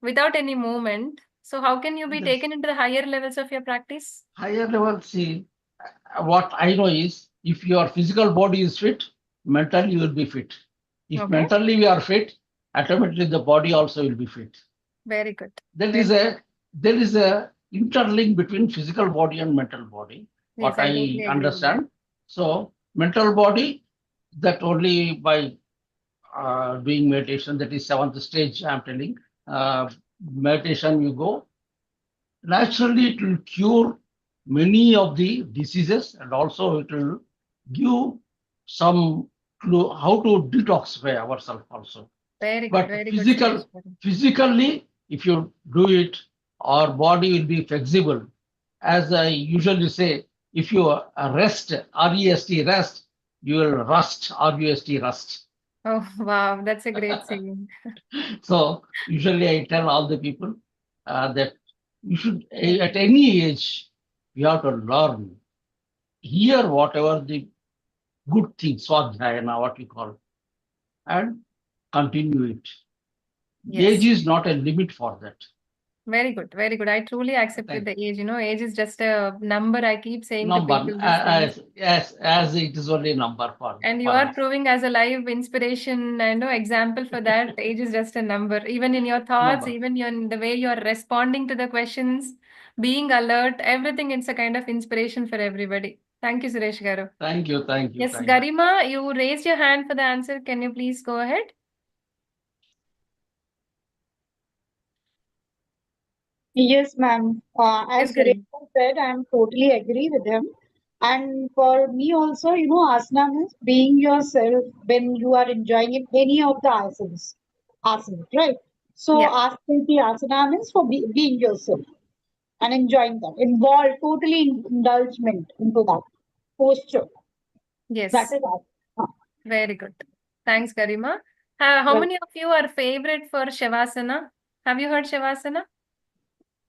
without any movement? So how can you be Yes. taken into the higher levels of your practice? Higher level, see, what I know is if your physical body is fit, mentally you will be fit. If Okay. mentally we are fit, automatically the body also will be fit. Very good. There Very is a interlink between physical body and mental body, Yes, what I I totally agree with that. understand. So mental body, that only by doing meditation, that is seventh stage, I'm telling. Meditation you go, naturally it will cure many of the diseases, and also it will give some clue how to detoxify ourselves also. Very good. But Very good, Suresh garu. physically, if you do it, our body will be flexible. As I usually say, if you rest, R-E-S-T, rest, you will rust, R-U-S-T, rust. Oh, wow. That's a great saying. So usually I tell all the people that you should, at any age, you have to learn, hear whatever the good things, Swadhyayana, what we call, and continue it. Age Yes. is not a limit for that. Very good. Very good. I truly accept with Thank the age. You know, age is just a number. I keep saying to number, people these things. as it is only a number And you for are us. proving as a live inspiration, I know, example for that. Age is just a number. Even in your thoughts, Number. even in the way you're responding to the questions, being alert, everything, it's a kind of inspiration for everybody. Thank you, Suresh garu. Thank you, thank you, Yes, thank you. Garima, you raised your hand for the answer. Can you please go ahead? Yes, ma'am. Yes, As Garima. Suresh said, I'm totally agree with him. And for me also, asana means being yourself when you are enjoying in any of the asanas. Asana, right? So Yeah. asana asana means for being yourself and enjoying that. Involve totally indulgement into that posture. That Yes. is asana. Very good. Thanks, Garima. How Well, many of you are favorite for Shavasana? Have you heard Shavasana?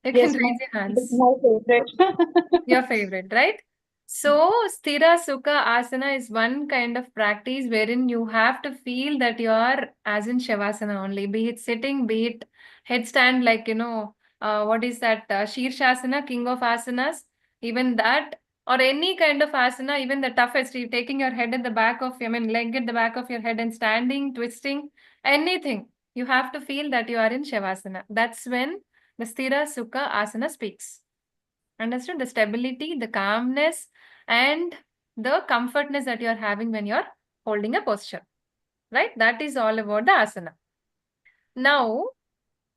You can yes, raise ma'am. your It's hands. my favorite. Your favorite, right? So, Sthira Sukha Asana is one kind of practice wherein you have to feel that you are as in Shavasana only, be it sitting, be it headstand, like, what is that? Shirshasana, king of asanas, even that, or any kind of asana, even the toughest, you taking your head at the back of, leg at the back of your head and standing, twisting, anything. You have to feel that you are in Shavasana. That's when the Sthira Sukha Asana speaks. Understood? The stability, the calmness, and the comfortness that you're having when you're holding a posture. Right? That is all about the asana. Now,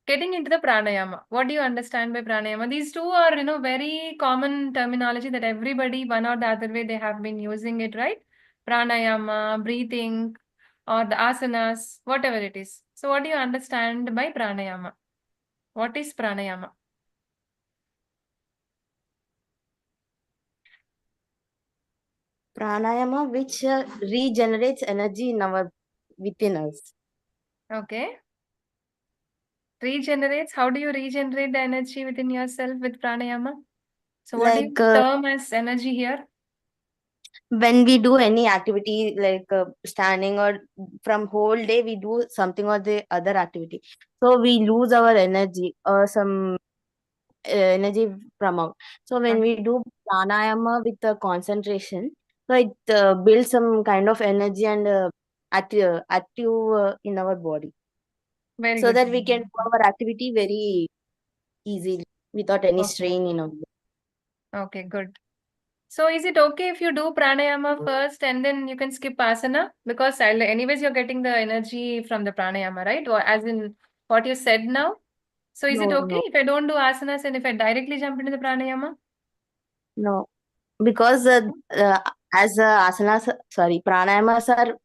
getting into the pranayama. What do you understand by pranayama? These two are, very common terminology that everybody, one or the other way, they have been using it, right? Pranayama, breathing, or the asanas, whatever it is. So, what do you understand by pranayama? What is pranayama? Pranayama, which regenerates energy in our within us. Okay. Regenerates. How do you regenerate the energy within yourself with pranayama? So, what do you Like term as energy here? when we do any activity like standing or from whole day we do something or the other activity, so we lose our energy or some energy from out. So when we do pranayama with the concentration, so it builds some kind of energy and active in our body, Very so good. that we can do our activity very easily without any Okay. strain in our body. Okay, good. So, is it okay if you do pranayama first and then you can skip asana? Because anyways, you're getting the energy from the pranayama, right? Or as in what you said now. So, is it No, okay no, if I don't do asanas and if I directly jump into the pranayama? no. Because as asanas, sorry, pranayamas are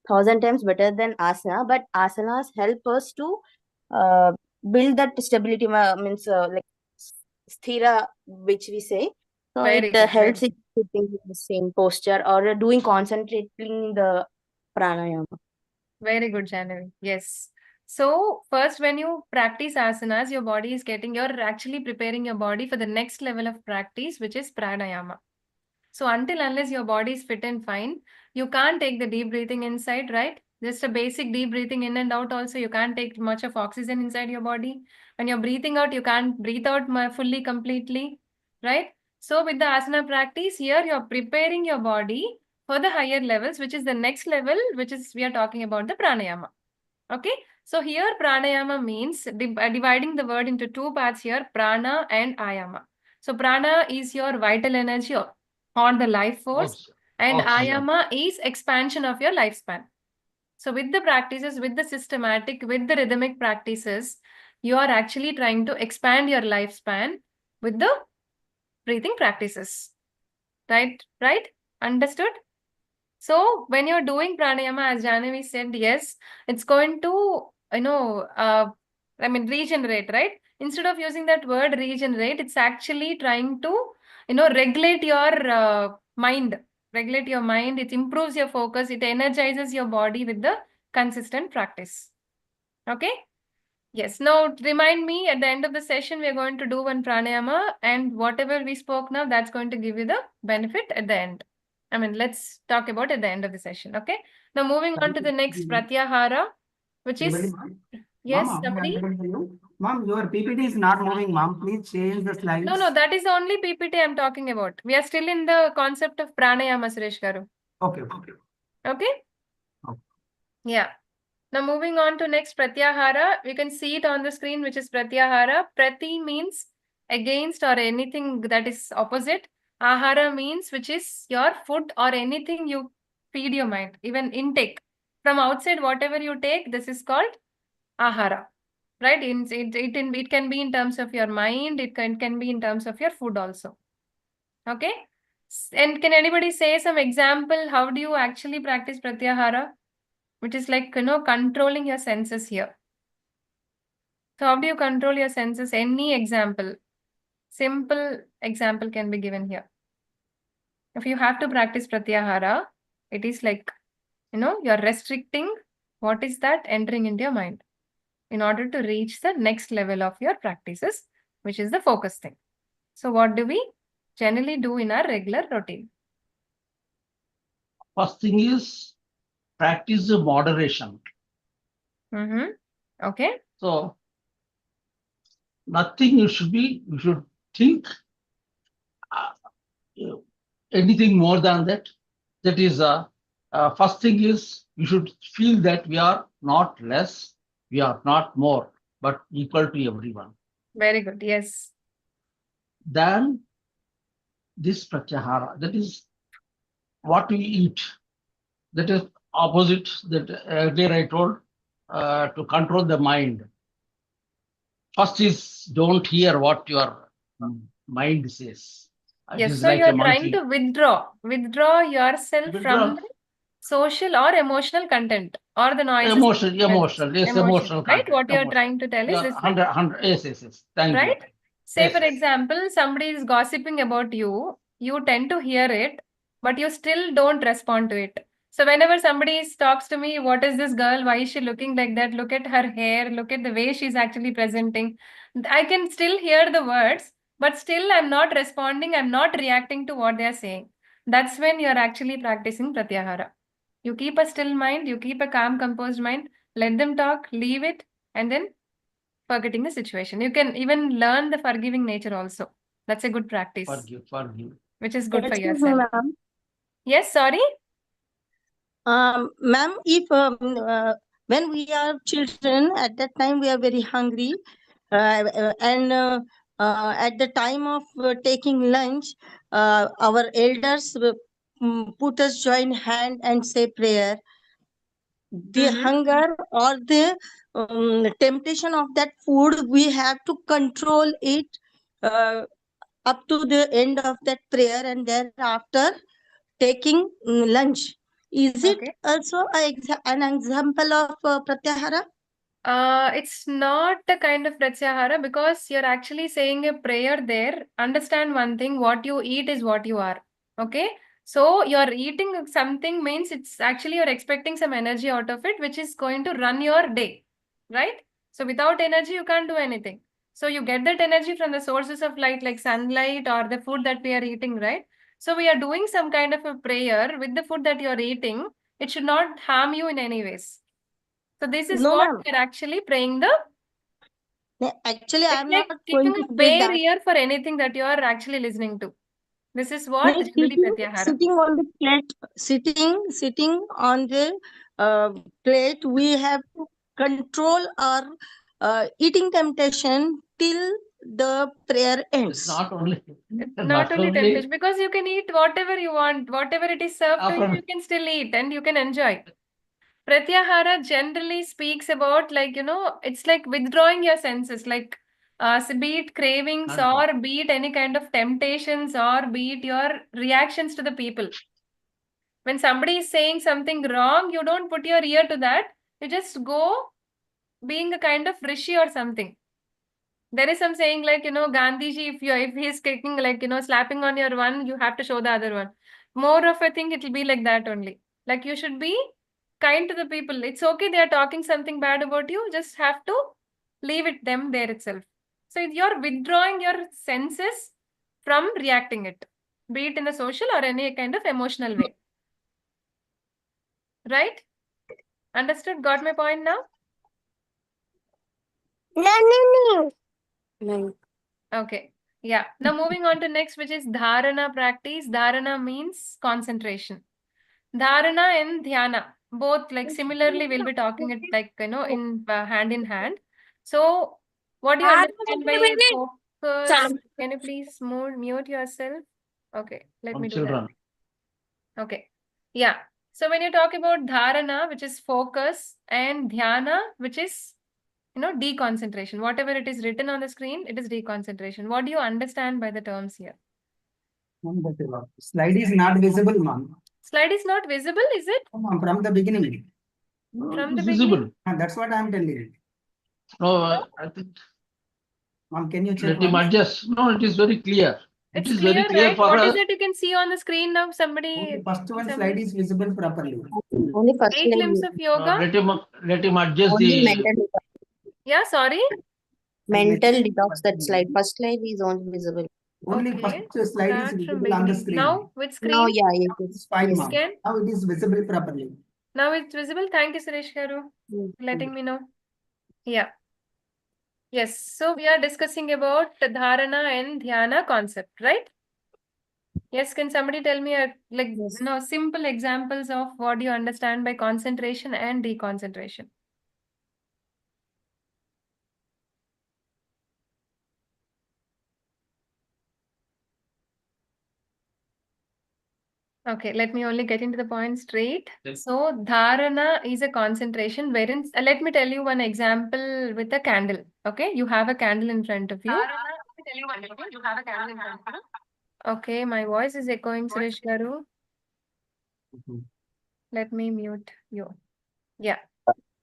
thousand times better than asana, but asanas help us to uh, build that stability, means like sthira, which we say. So Very it good. Very helps in good. sitting in the same posture or doing concentrating the pranayama. Very good, Janavi. Yes. So first, when you practice asanas, your body is you're actually preparing your body for the next level of practice, which is pranayama. So until unless your body is fit and fine, you can't take the deep breathing inside, right? Just a basic deep breathing in and out also, you can't take much of oxygen inside your body. When you're breathing out, you can't breathe out fully, completely, right? So with the asana practice, here you're preparing your body for the higher levels, which is the next level, which is we are talking about the pranayama. Okay, so here pranayama means dividing the word into two parts here, prana and ayama. So prana is your vital energy or the life force, and ayama is expansion of your lifespan. So with the practices, with the systematic, with the rhythmic practices, you are actually trying to expand your lifespan with the breathing practices. Right? Understood? So when you're doing pranayama, as Janavi said, yes, it's going to, regenerate, right? Instead of using that word regenerate, it's actually trying to, regulate your mind. Regulate your mind. It improves your focus. It energizes your body with the consistent practice. Okay? Yes. Now, remind me at the end of the session, we are going to do one pranayama, and whatever we spoke now, that's going to give you the benefit at the end. Let's talk about at the end of the session. Okay. Now, moving on to the next pratyahara, which is yes, somebody. Ma'am, your PPT is not moving, ma'am. Please change the slides. No, that is only PPT I'm talking about. We are still in the concept of pranayama, Suresh Garu. Okay. Okay. Yeah. Now moving on to next pratyahara, we can see it on the screen, which is pratyahara. Prati means against or anything that is opposite. Ahara means which is your food or anything you feed your mind, even intake. From outside, whatever you take, this is called ahara. Right? It can be in terms of your mind, it can be in terms of your food also. Okay? And can anybody say some example? How do you actually practice pratyahara? Which is like, controlling your senses here. So how do you control your senses? Any example? Simple example can be given here. If you have to practice pratyahara, it is like, you're restricting what is that entering into your mind in order to reach the next level of your practices, which is the focus thing. So what do we generally do in our regular routine? First thing is practice the moderation. Okay. So nothing you should think anything more than that. That is first thing is you should feel that we are not less, we are not more, but equal to everyone. Very good. Yes. Then this pratyahara, that is what we eat. That is opposite that earlier I told to control the mind. First is don't hear what your mind says. Yes, so you're trying to withdraw yourself from the social or emotional content or the noises. Emotional, right? content. What you're trying to tell is this. 100, yes. Thank right? you. Say, for example, somebody is gossiping about you, you tend to hear it, but you still don't respond to it. So whenever somebody talks to me, what is this girl? Why is she looking like that? Look at her hair. Look at the way she's actually presenting. I can still hear the words, but still I'm not responding. I'm not reacting to what they're saying. That's when you're actually practicing pratyahara. You keep a still mind, you keep a calm, composed mind, let them talk, leave it, and then forgetting the situation. You can even learn the forgiving nature also. That's a good practice. Forgive. Which is good for Excuse me, yourself. ma'am. Yes, sorry. Ma'am, if when we are children, at that time we are very hungry, and at the time of taking lunch, our elders put us join hand and say prayer. The hunger or the temptation of that food, we have to control it up to the end of that prayer, and thereafter taking lunch. Is it also an example of pratyahara? It's not a kind of pratyahara because you're actually saying a prayer there. Understand one thing, what you eat is what you are. Okay? So you're eating something means it's actually you're expecting some energy out of it, which is going to run your day, right? So without energy, you can't do anything. So you get that energy from the sources of light like sunlight or the food that we are eating, right? So we are doing some kind of a prayer with the food that you're eating. It should not harm you in any ways. So this is No, what ma'am. we're actually praying the. Actually, It's I'm like not keeping going to a pray that. barrier for anything that you are actually listening to. This is what No, generally Pratyahara. sitting on the plate, sitting on the plate, we have to control our eating temptation till the prayer It's ends. not only Not only temptation, because you can eat whatever you want, whatever it is served to you, you can still eat and you can enjoy. Pratyahara generally speaks about it's like withdrawing your senses, like be it cravings or be it any kind of temptations or be it your reactions to the people. When somebody is saying something wrong, you don't put your ear to that. You just go being a kind of rishi or something. There is some saying like, Gandhiji, if he's kicking like, slapping on your one, you have to show the other one. More of a thing, it will be like that only. Like you should be kind to the people. It's okay, they are talking something bad about you. Just have to leave it them there itself. So you're withdrawing your senses from reacting it, be it in a social or any kind of emotional way. Right? Understood? Got my point now? No. Okay. Yeah. Now moving on to next, which is dharana practice. Dharana means concentration. Dharana and dhyana, both like similarly we'll be talking it like, in hand. So what do you understand by focus? Can you please mute yourself? Okay, let me do that. Okay. Yeah. So when you talk about dharana, which is focus, and dhyana, which is deconcentration. Whatever it is written on the screen, it is deconcentration. What do you understand by the terms here? Slide is not visible, ma'am. Slide is not visible, is it? From the beginning. From the visible. beginning? That's what I am telling you. No, I think. Ma'am, can you check? Let him adjust. No, it is very clear. It's is clear, very clear right? for What us. is it you can see on the screen now? Somebody. First one slide is visible properly. Only first 8 slide. limbs of yoga. Let him adjust Only the. mental detox. Yeah, sorry. Mental detox, that slide. First slide is only visible. Only Okay. first slide is Start from visible on the beginning. screen. Now with screen. Now, yeah, it is. Fine, Yes. ma'am. Again. Now it is visible properly. Now it's visible. Thank you, Suresh Garu, letting me know. Yeah. Yes. So we are discussing about dharana and dhyana concept, right? Yes. Can somebody tell me simple examples of what you understand by concentration and deconcentration? Okay, let me only get into the point straight. So, dharana is a concentration wherein, let me tell you one example with a candle. Okay, you have a candle in front of you. Okay, my voice is echoing, Suresh Garu. Let me mute you. Yeah.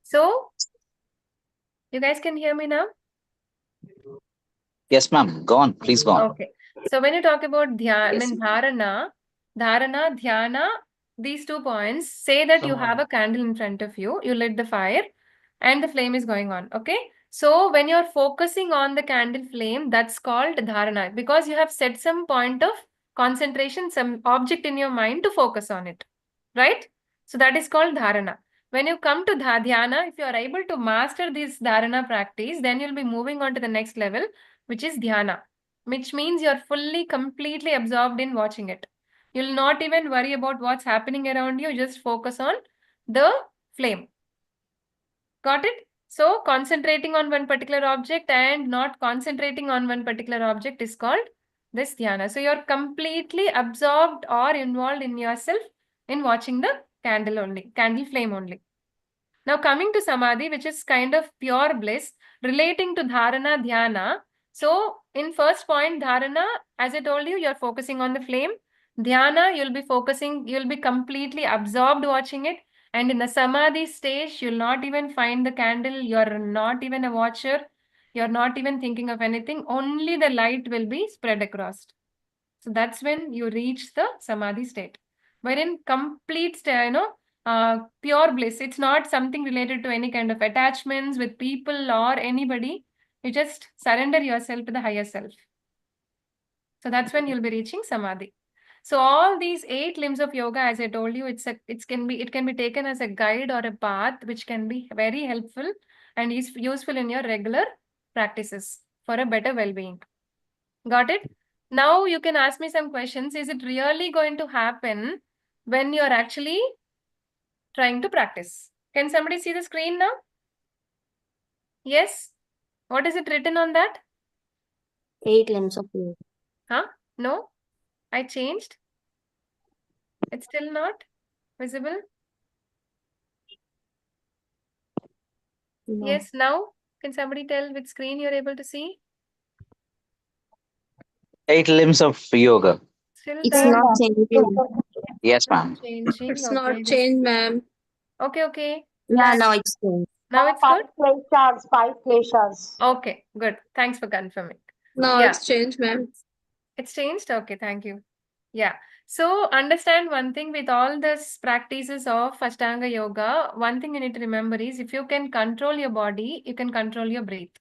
So, you guys can hear me now? Yes, ma'am. Go on. Please go on. Okay. So when you talk about dharana, dhyana, these 2 points, say that you have a candle in front of you, you lit the fire and the flame is going on. Okay. So when you're focusing on the candle flame, that's called dharana because you have set some point of concentration, some object in your mind to focus on it. Right? So that is called dharana. When you come to dhyana, if you are able to master this dharana practice, then you'll be moving on to the next level, which is dhyana, which means you're fully, completely absorbed in watching it. You'll not even worry about what's happening around you. Just focus on the flame. Got it? So concentrating on one particular object and not concentrating on one particular object is called this dhyana. So you're completely absorbed or involved in yourself in watching the candle flame only. Now coming to samadhi, which is kind of pure bliss, relating to dharana, dhyana. So in first point, dharana, as I told you, you're focusing on the flame. Dhyana, you'll be completely absorbed watching it. And in the samadhi stage, you'll not even find the candle. You're not even a watcher. You're not even thinking of anything. Only the light will be spread across. So that's when you reach the samadhi state. We're in complete, pure bliss. It's not something related to any kind of attachments with people or anybody. You just surrender yourself to the higher self. So that's when you'll be reaching samadhi. So all these 8 limbs of yoga, as I told you, it can be taken as a guide or a path which can be very helpful and is useful in your regular practices for a better well-being. Got it? Now you can ask me some questions. Is it really going to happen when you're actually trying to practice? Can somebody see the screen now? Yes? What is it written on that? 8 limbs of yoga. Huh? No? I changed? It's still not visible? No. Yes, now? Can somebody tell which screen you're able to see? 8 limbs of yoga. Still It's that? not changing. Yes, ma'am. Changing. It's Okay, not just- changed, ma'am. Okay. Yeah, now it's changed. Now it's good? 5 kleshas, 5 kleshas. Okay, good. Thanks for confirming. Now Yeah. it's changed, ma'am. It's changed? Okay, thank you. Yeah. So understand one thing with all this practices of Ashtanga Yoga, one thing you need to remember is if you can control your body, you can control your breath.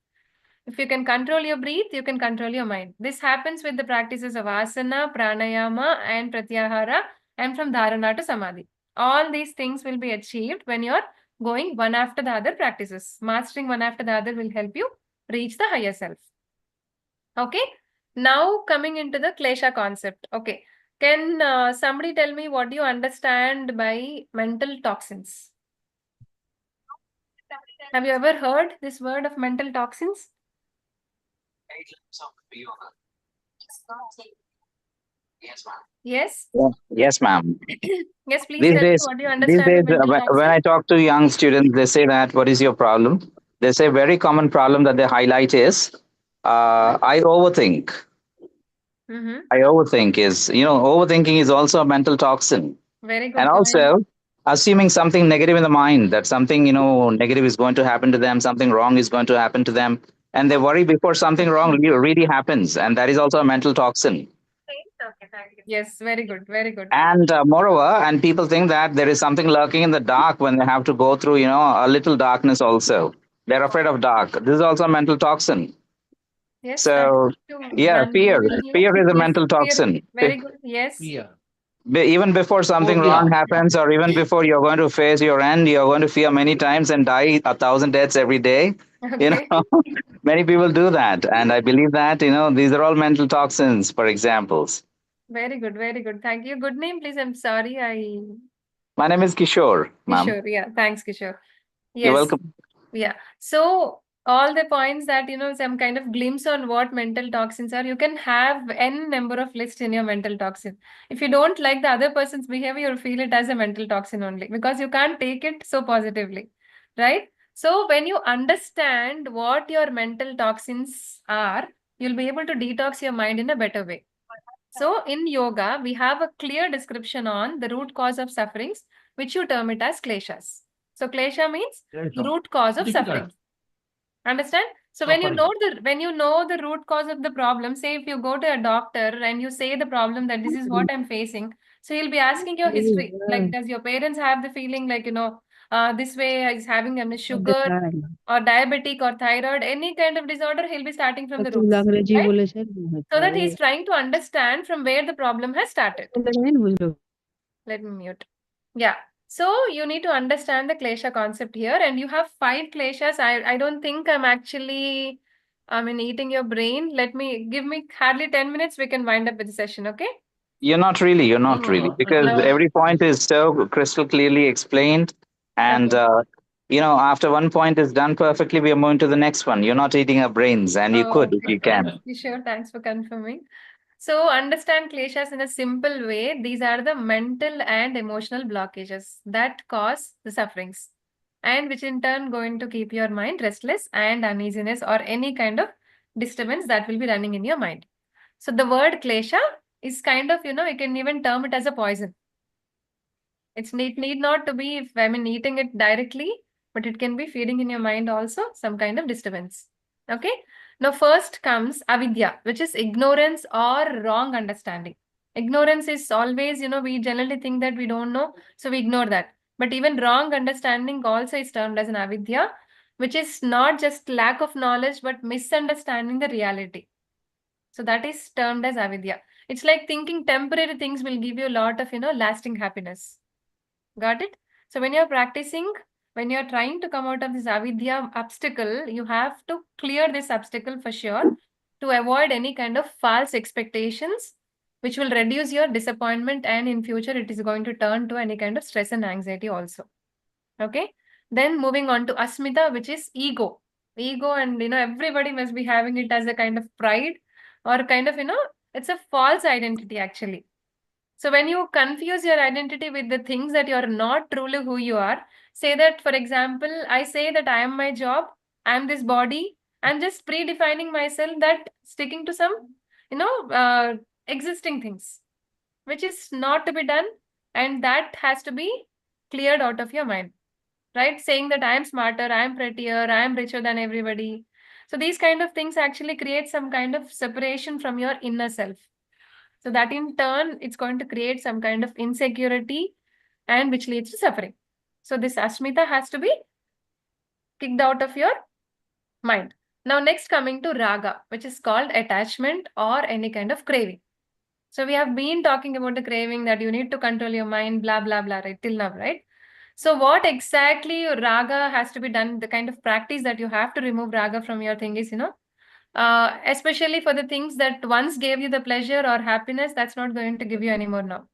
If you can control your breath, you can control your mind. This happens with the practices of asana, pranayama, and pratyahara, and from dharana to samadhi. All these things will be achieved when you're going one after the other practices. Mastering one after the other will help you reach the higher self. Okay. Now coming into the klesha concept. Okay. Can somebody tell me what do you understand by mental toxins? Have you ever heard this word of mental toxins? Yes? Yes, ma'am. Yes, please These tell me days, what do you these understand days, by mental when toxins? I talk to young students, they say that, what is your problem? They say very common problem that they highlight is, I overthink. Mm-hmm. I overthink is, overthinking is also a mental toxin. Very good And point. also, assuming something negative in the mind, that something, negative is going to happen to them, something wrong is going to happen to them. And they worry before something wrong really happens. And that is also a mental toxin. Yes, very good, very good. And moreover, and people think that there is something lurking in the dark when they have to go through, a little darkness also. They're afraid of dark. This is also a mental toxin. Yes, So, yeah, fear. Fear is a mental toxin. Very good. Yes. Fear. Even before something Phobia. wrong happens, or even before you're going to face your end, you're going to fear many times and die 1,000 deaths every day. Okay. Many people do that. And I believe that, these are all mental toxins, for examples. Very good, very good. Thank you. Good name, please. I'm sorry. My name is Kishore, ma'am. Kishore. Yeah. Thanks, Kishore. You're Yes. welcome. Yeah. So all the points that, some kind of glimpse on what mental toxins are, you can have n number of lists in your mental toxin. If you don't like the other person's behavior, you'll feel it as a mental toxin only because you can't take it so positively, right? So when you understand what your mental toxins are, you'll be able to detox your mind in a better way. So in yoga, we have a clear description on the root cause of sufferings, which you term it as kleshas. So klesha means the root cause of Difficult. suffering. Understand? So when you know the root cause of the problem, say if you go to a doctor and you say the problem that this is what I'm facing, so he'll be asking your history. Like, does your parents have the feeling like, this way is having a sugar or diabetic or thyroid, any kind of disorder, he'll be starting from the roots, right? So that he's trying to understand from where the problem has started. Let me mute. Yeah. So you need to understand the klesha concept here, and you have 5 kleshas. I don't think I'm actually, eating your brain. Give me hardly 10 minutes. We can wind up with the session. Okay. You're not really, because No. every point is so crystal clearly explained. And, after one point is done perfectly, we are moving to the next one. You're not eating our brains, and you could if you can. Sure. Thanks for confirming. So understand kleshas in a simple way. These are the mental and emotional blockages that cause the sufferings, and which in turn going to keep your mind restless and uneasiness or any kind of disturbance that will be running in your mind. So the word klesha is kind of, you can even term it as a poison. It need not to be, eating it directly, but it can be feeding in your mind also some kind of disturbance. Okay. Now first comes avidya, which is ignorance or wrong understanding. Ignorance is always, we generally think that we don't know, so we ignore that. But even wrong understanding also is termed as an avidya, which is not just lack of knowledge, but misunderstanding the reality. So that is termed as avidya. It's like thinking temporary things will give you a lot of, lasting happiness. Got it? So when you're practicing, when you're trying to come out of this avidya obstacle, you have to clear this obstacle for sure to avoid any kind of false expectations, which will reduce your disappointment, and in future it is going to turn to any kind of stress and anxiety also. Okay. Then moving on to asmita, which is ego. Ego, and everybody must be having it as a kind of pride, or kind of, it's a false identity actually. So when you confuse your identity with the things that you're not truly who you are, say that, for example, I say that I am my job, I am this body, I'm just predefining myself, that sticking to some, existing things, which is not to be done, and that has to be cleared out of your mind, right? Saying that I am smarter, I am prettier, I am richer than everybody. So these kind of things actually create some kind of separation from your inner self. So that in turn, it's going to create some kind of insecurity, and which leads to suffering. So this Ashmita has to be kicked out of your mind. Now next, coming to Raga, which is called attachment or any kind of craving. So we have been talking about the craving, that you need to control your mind, blah, blah, blah, right, till now, right? So what exactly Raga has to be done, the kind of practice that you have to remove Raga from your thing is, especially for the things that once gave you the pleasure or happiness, that's not going to give you anymore now.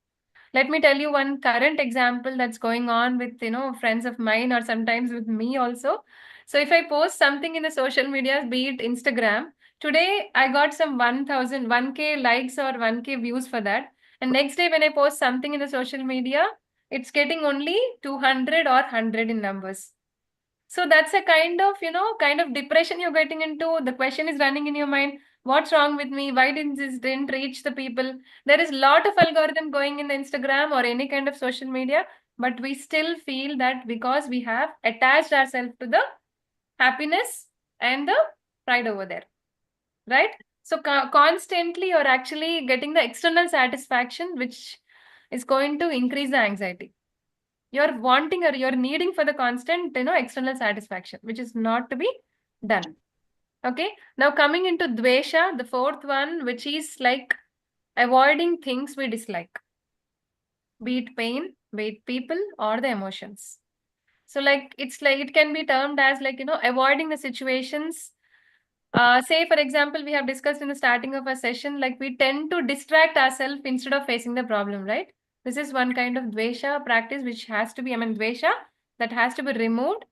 Let me tell you one current example that's going on with, friends of mine, or sometimes with me also. So if I post something in the social media, be it Instagram, today I got some 1000, 1K likes or 1K views for that. And next day when I post something in the social media, it's getting only 200 or 100 in numbers. So that's a kind of depression you're getting into. The question is running in your mind, what's wrong with me? Why didn't reach the people? There is a lot of algorithm going in the Instagram or any kind of social media, but we still feel that because we have attached ourselves to the happiness and the pride over there, right? So constantly you're actually getting the external satisfaction, which is going to increase the anxiety. You're wanting or you're needing for the constant, external satisfaction, which is not to be done. Okay. Now coming into dvesha, the fourth one, which is like avoiding things we dislike, be it pain, be it people, or the emotions. So like, it's like, it can be termed as like, avoiding the situations. Say, for example, we have discussed in the starting of a session, like we tend to distract ourselves instead of facing the problem, right? This is one kind of dvesha practice, which has to be, dvesha, that has to be removed,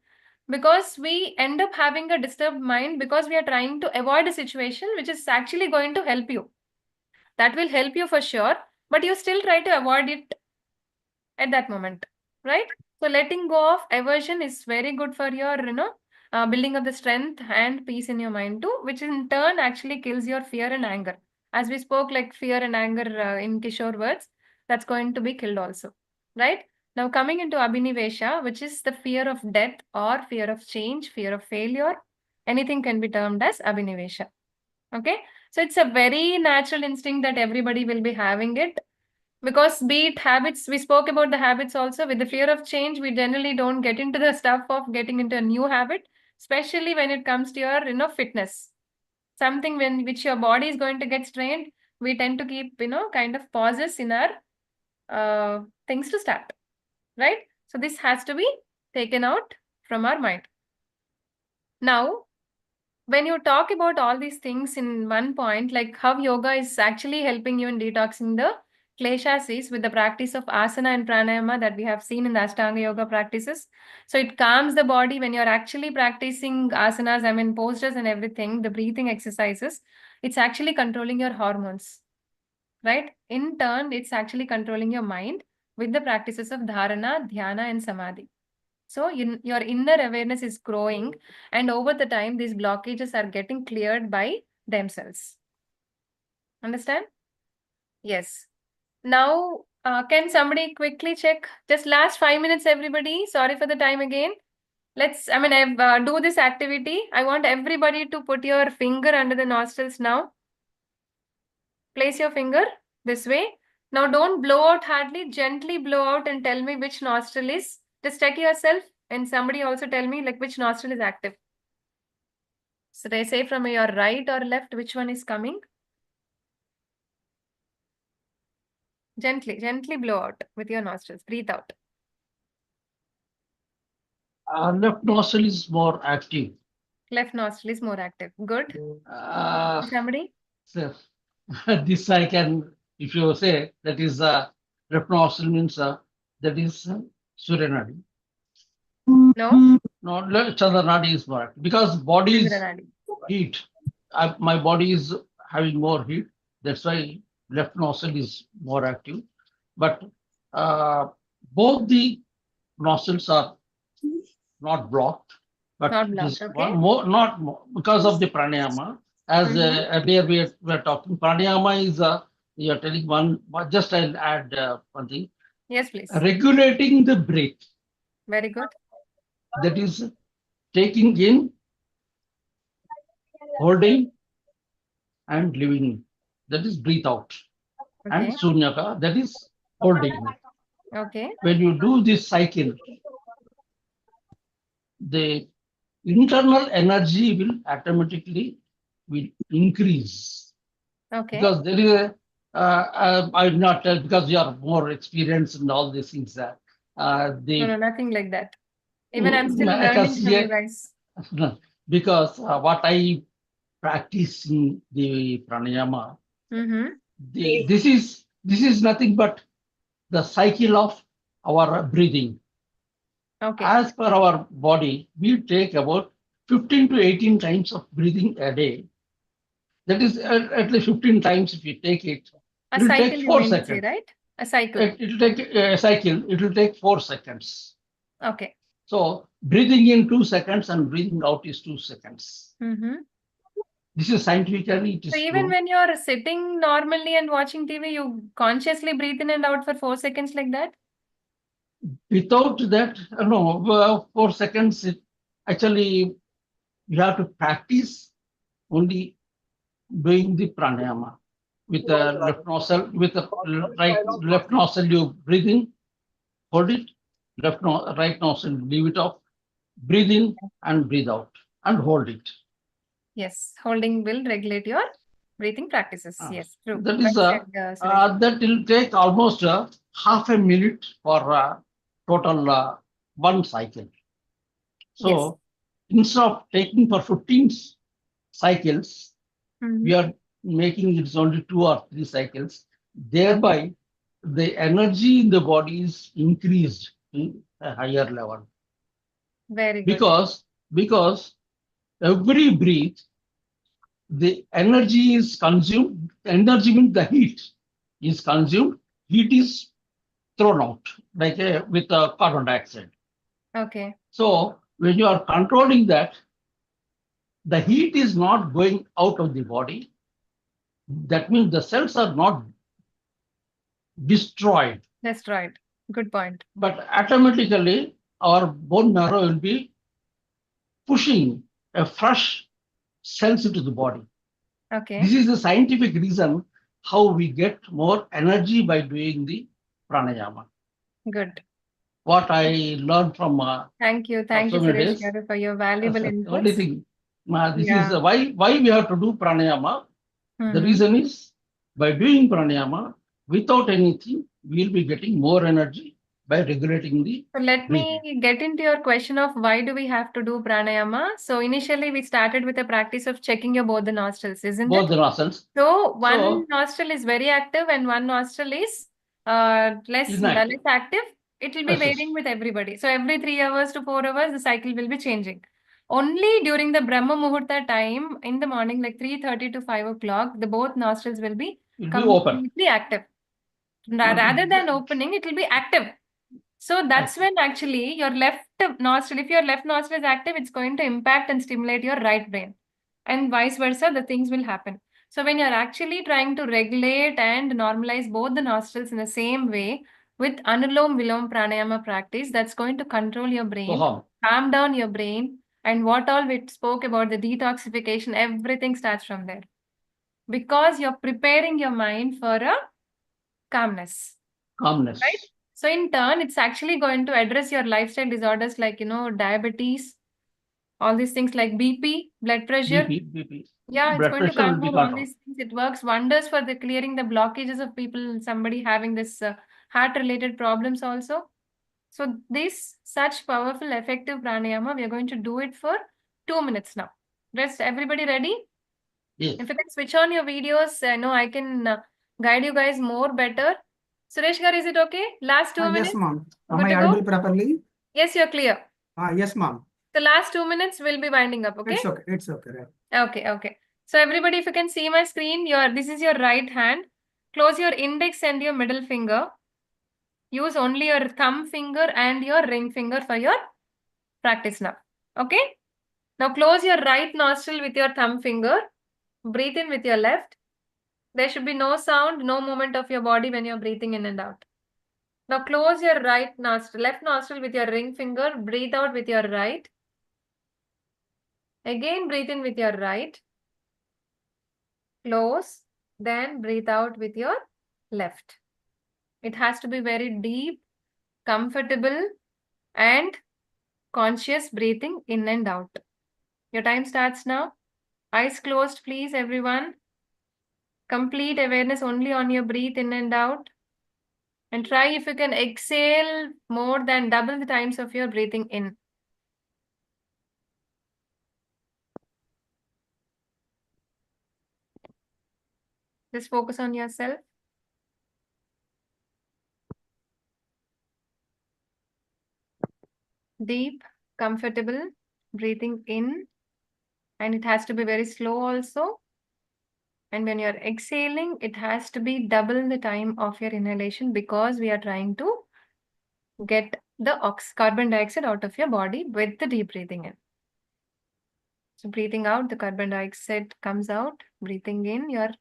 because we end up having a disturbed mind because we are trying to avoid a situation which is actually going to help you. That will help you for sure, but you still try to avoid it at that moment, right? So letting go of aversion is very good for your, building up the strength and peace in your mind too, which in turn actually kills your fear and anger. As we spoke, like fear and anger in Kishore words, that's going to be killed also, right? Now coming into Abhinivesha, which is the fear of death or fear of change, fear of failure, anything can be termed as Abhinivesha. Okay, so it's a very natural instinct that everybody will be having it. Because be it habits, we spoke about the habits also. With the fear of change, we generally don't get into the stuff of getting into a new habit, especially when it comes to your, fitness. Something which your body is going to get strained, we tend to keep, kind of pauses in our things to start, right? So this has to be taken out from our mind. Now, when you talk about all these things in one point, like how yoga is actually helping you in detoxing the kleshas is with the practice of asana and pranayama that we have seen in the Ashtanga yoga practices. So it calms the body when you're actually practicing asanas, postures and everything, the breathing exercises, it's actually controlling your hormones, right? In turn, it's actually controlling your mind with the practices of dharana, dhyana and samadhi. So your inner awareness is growing, and over the time, these blockages are getting cleared by themselves. Understand? Yes. Now, can somebody quickly check? Just last 5 minutes, everybody. Sorry for the time again. Let's, do this activity. I want everybody to put your finger under the nostrils now. Place your finger this way. Now don't blow out hardly, gently blow out and tell me which nostril is. Just check yourself and somebody also tell me like which nostril is active. So they say from your right or left, which one is coming? Gently, gently blow out with your nostrils. Breathe out. Left nostril is more active. Left nostril is more active. Good. Somebody? So, this I can, if you say that is left nostril means that is Surya Nadi. No? No, Chandra Nadi is more active because body is Chandra Nadi. heat. My body is having more heat. That's why left nostril is more active. But both the nostrils are not blocked. But Not blocked, this okay. one more, not more, because of the pranayama. As earlier we were talking, pranayama is you are telling one. Just I'll add one thing. Yes, please. Regulating the breath. Very good. That is taking in, holding, and living. That is breathe out. Okay. And sunyaka, that is holding. Okay. When you do this cycle, the internal energy will automatically will increase. Okay. Because there is a, I will not tell because you are more experienced in all these things. No, no, nothing like that. Even I'm still learning because from you guys. because what I practice in the pranayama, this is nothing but the cycle of our breathing. Okay. As per our body, we take about 15 to 18 times of breathing a day. That is at least 15 times if you take it. A It will cycle take you 4 mean to say, seconds. right? A cycle. It will take a cycle. It will take 4 seconds. Okay. So breathing in 2 seconds and breathing out is 2 seconds. This is scientifically it is So even true. when you're sitting normally and watching TV, you consciously breathe in and out for 4 seconds like that? Without that, no, 4 seconds. Actually, you have to practice only doing the pranayama with the left nostril, with the left nostril you breathe in, hold it, right nostril leave it off, breathe in and breathe out and hold it. Yes, holding will regulate your breathing practices. Yes, true. That is Well said, Suresh. that will take almost half a minute for total one cycle. So instead of taking for 15 cycles, we are making it only 2 or 3 cycles. Thereby, the energy in the body is increased in a higher level. Very good. Because every breath, the energy is consumed. Energy means the heat is consumed. Heat is thrown out like with carbon dioxide. Okay. So when you are controlling that, the heat is not going out of the body. That means the cells are not destroyed. That's right. Good point. But automatically, our bone marrow will be pushing a fresh cells into the body. Okay. This is the scientific reason how we get more energy by doing the pranayama. Good. What I learned from Thank you, so many Suresh days, Garu, for your valuable only inputs. thing, this Yeah. is why we have to do pranayama. The reason is by doing pranayama without anything, we'll be getting more energy by regulating the So let breathing. me get into your question of why do we have to do pranayama. So initially we started with the practice of checking your both the nostrils, isn't Both it? the nostrils. So one So nostril is very active and one nostril is less inactive. active. It will be Yes, yes. varying with everybody. So every 3 hours to 4 hours, the cycle will be changing. Only during the Brahma Muhurta time in the morning, like 3:30 to 5 o'clock, the both nostrils will be Will be open. completely active. Rather than opening, it will be active. So that's when actually your left nostril, if your left nostril is active, it's going to impact and stimulate your right brain. And vice versa, the things will happen. So when you're actually trying to regulate and normalize both the nostrils in the same way with Anulom Vilom Pranayama practice, that's going to control your brain, calm down your brain, and what all we spoke about, the detoxification, everything starts from there. Because you're preparing your mind for a calmness. calmness. Right? So in turn, it's actually going to address your lifestyle disorders like, diabetes, all these things like BP, blood pressure. BP. Yeah, it's Blood going to pressure will calm be down all controlled. these things. It works wonders for the clearing the blockages of people, somebody having this heart-related problems also. So this such powerful, effective pranayama, we are going to do it for 2 minutes now. Rest, everybody ready? Yes. If you can switch on your videos, I know I can guide you guys more better. Suresh Gar, is it okay? Last 2 minutes? Yes, ma'am. Am Good I to audible go? properly? Yes, you're clear. Yes, ma'am. The last 2 minutes will be winding up, okay? It's okay. It's okay. Right. Okay. So everybody, if you can see my screen, this is your right hand. Close your index and your middle finger. Use only your thumb finger and your ring finger for your practice now. Okay? Now close your right nostril with your thumb finger. Breathe in with your left. There should be no sound, no movement of your body when you're breathing in and out. Now close your left nostril with your ring finger. Breathe out with your right. Again, breathe in with your right. Close. Then breathe out with your left. It has to be very deep, comfortable, and conscious breathing in and out. Your time starts now. Eyes closed, please, everyone. Complete awareness only on your breath in and out. And try if you can exhale more than double the times of your breathing in. Just focus on yourself. Deep, comfortable breathing in. And it has to be very slow also. And when you're exhaling, it has to be double the time of your inhalation because we are trying to get the carbon dioxide out of your body with the deep breathing in. So breathing out, the carbon dioxide comes out. Breathing in, you're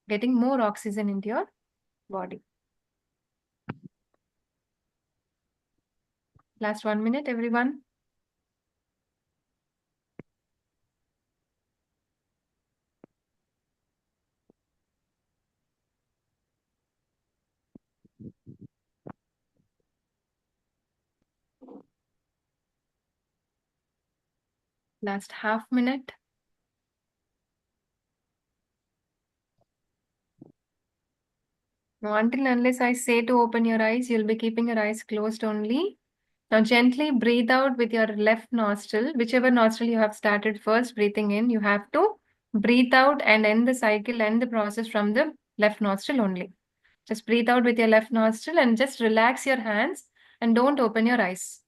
getting more oxygen into your body. Last 1 minute, everyone. Last half minute. Now, until unless I say to open your eyes, you'll be keeping your eyes closed only. Now, gently breathe out with your left nostril. Whichever nostril you have started first breathing in, you have to breathe out and end the cycle and the process from the left nostril only. Just breathe out with your left nostril and just relax your hands and don't open your eyes.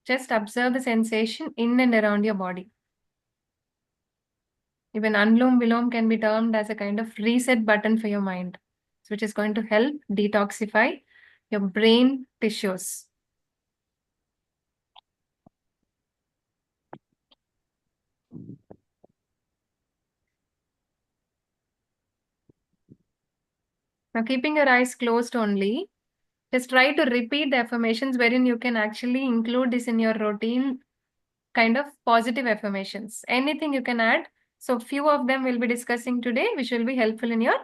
Just observe the sensation in and around your body. Even Anulom Vilom can be termed as a kind of reset button for your mind, which is going to help detoxify your brain tissues. Now, keeping your eyes closed only, just try to repeat the affirmations wherein you can actually include this in your routine, kind of positive affirmations. Anything you can add. So few of them we'll be discussing today, which will be helpful in your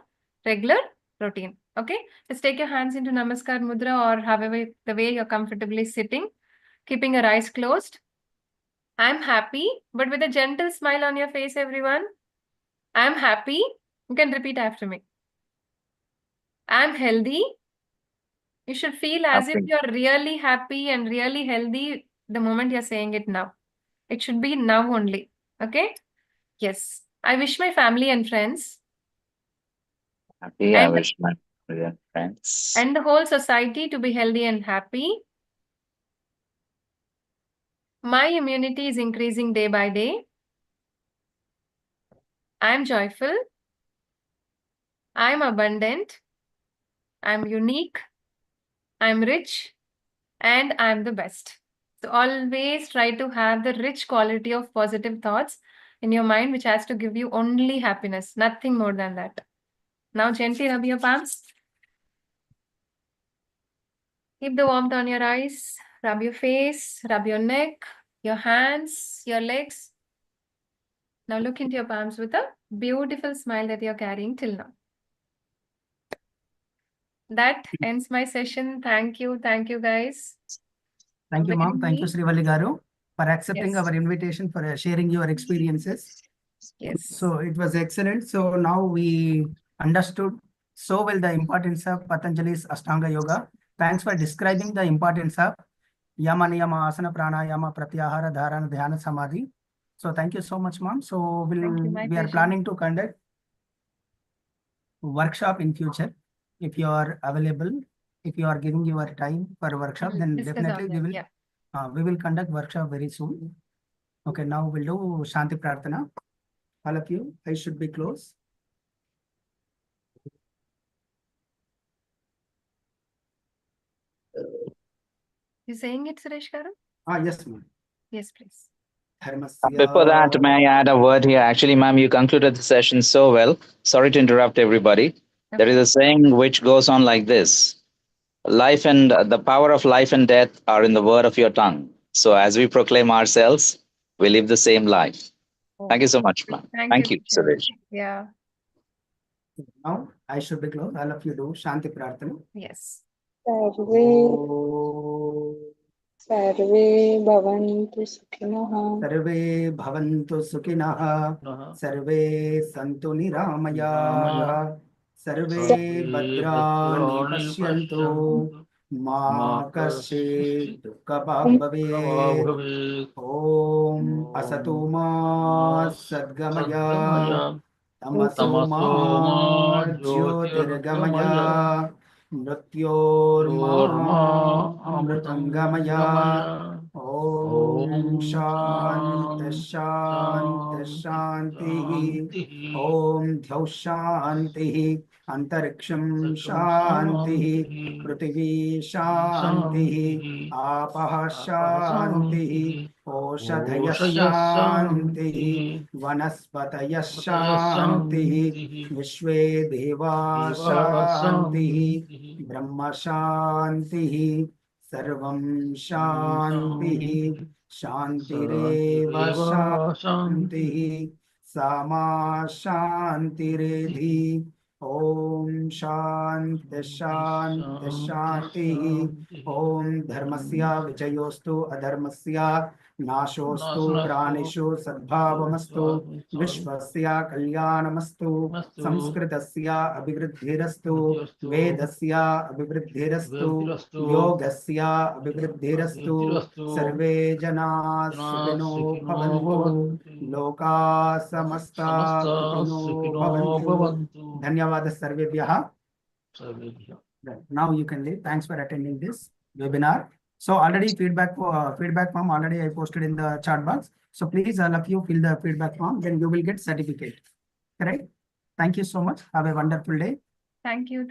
regular routine. Okay, just take your hands into Namaskar Mudra or however the way you're comfortably sitting, keeping your eyes closed. I'm happy, but with a gentle smile on your face, everyone. I'm happy. You can repeat after me. I'm healthy. You should feel as if you're really happy and really healthy the moment you're saying it now. It should be now only. Okay? Yes. I wish my family and friends Happy, I and, wish my family and friends. and the whole society to be healthy and happy. My immunity is increasing day by day. I'm joyful. I'm abundant. I'm unique. I'm rich. And I'm the best. So always try to have the rich quality of positive thoughts in your mind, which has to give you only happiness, nothing more than that. Now gently rub your palms. Keep the warmth on your eyes. Rub your face, rub your neck, your hands, your legs. Now look into your palms with a beautiful smile that you're carrying till now. That ends my session. Thank you guys. Thank you, ma'am. Thank you, Srivalli Garu, for accepting Yes. our invitation, for sharing your experiences. Yes. So it was excellent. So now we understood so well the importance of Patanjali's Ashtanga Yoga. Thanks for describing the importance of Yama, Niyama, Asana, Pranayama, Pratyahara, Dharana, Dhyana, Samadhi. So thank you so much, ma'am. So Thank you. My we are pleasure. planning to conduct workshop in future. If you are available, if you are giving your time for a workshop, then Discuss definitely on that. Yeah. we will conduct workshop very soon. Okay, now we'll do Shanti Prarthana. All of you, I should be close. You saying it, Suresh Garu? Yes, ma'am. Yes, please. Before that, may I add a word here? Actually, ma'am, you concluded the session so well. Sorry to interrupt everybody. There is a saying which goes on like this. Life and the power of life and death are in the word of your tongue. So as we proclaim ourselves, we live the same life. Thank you so much, ma'am. Thank you, teacher. Suresh. Yeah. Now I should be close. All of you do Shanti Prarthana. Yes. सर्वे भवन्तु सुखिनः सर्वे भवन्तु सुखिनः सर्वे सन्तु निरामयाः सर्वे भद्राणि पश्यन्तु मा कश्चित् दुःखभाग् भवेत् ॐ असतो मा सद्गमय तमसो मा ज्योतिर्गमय मृत्योर्मा अमृतङ्गमय ॐ शान्ति शान्ति शान्तिः ॐ द्यौः शान्तिः अन्तरिक्षं शान्तिः पृथिवी शान्तिः आपः शान्तिः ओषधयः शान्तिः वनस्पतयः शान्तिः विश्वे देवा शान्तिः ब्रह्म शान्तिः सर्वं शान्तिः शान्तिरेव शान्तिः सामा शान्तिरेधि ॐ शान्ति शान्ति शान्तिः ॐ धर्मस्य विजयोस्तु अधर्मस्य नाशोस्तु प्राणिषु सद्भावमस्तु विश्वस्य कल्याणमस्तु संस्कृतस्य अभिवृद्धिरस्तु वेदस्य अभिवृद्धिरस्तु योगस्य अभिवृद्धिरस्तु सर्वे जनाः सुखिनो भवन्तु लोकाः समस्ताः सुखिनो भवन्तु धन्यवादः सर्वेभ्यः. Now you can leave. Thanks for attending this webinar. So already feedback form already I posted in the chat box. So please all of you fill the feedback form, then you will get certificate. Correct? Thank you so much. Have a wonderful day. Thank you.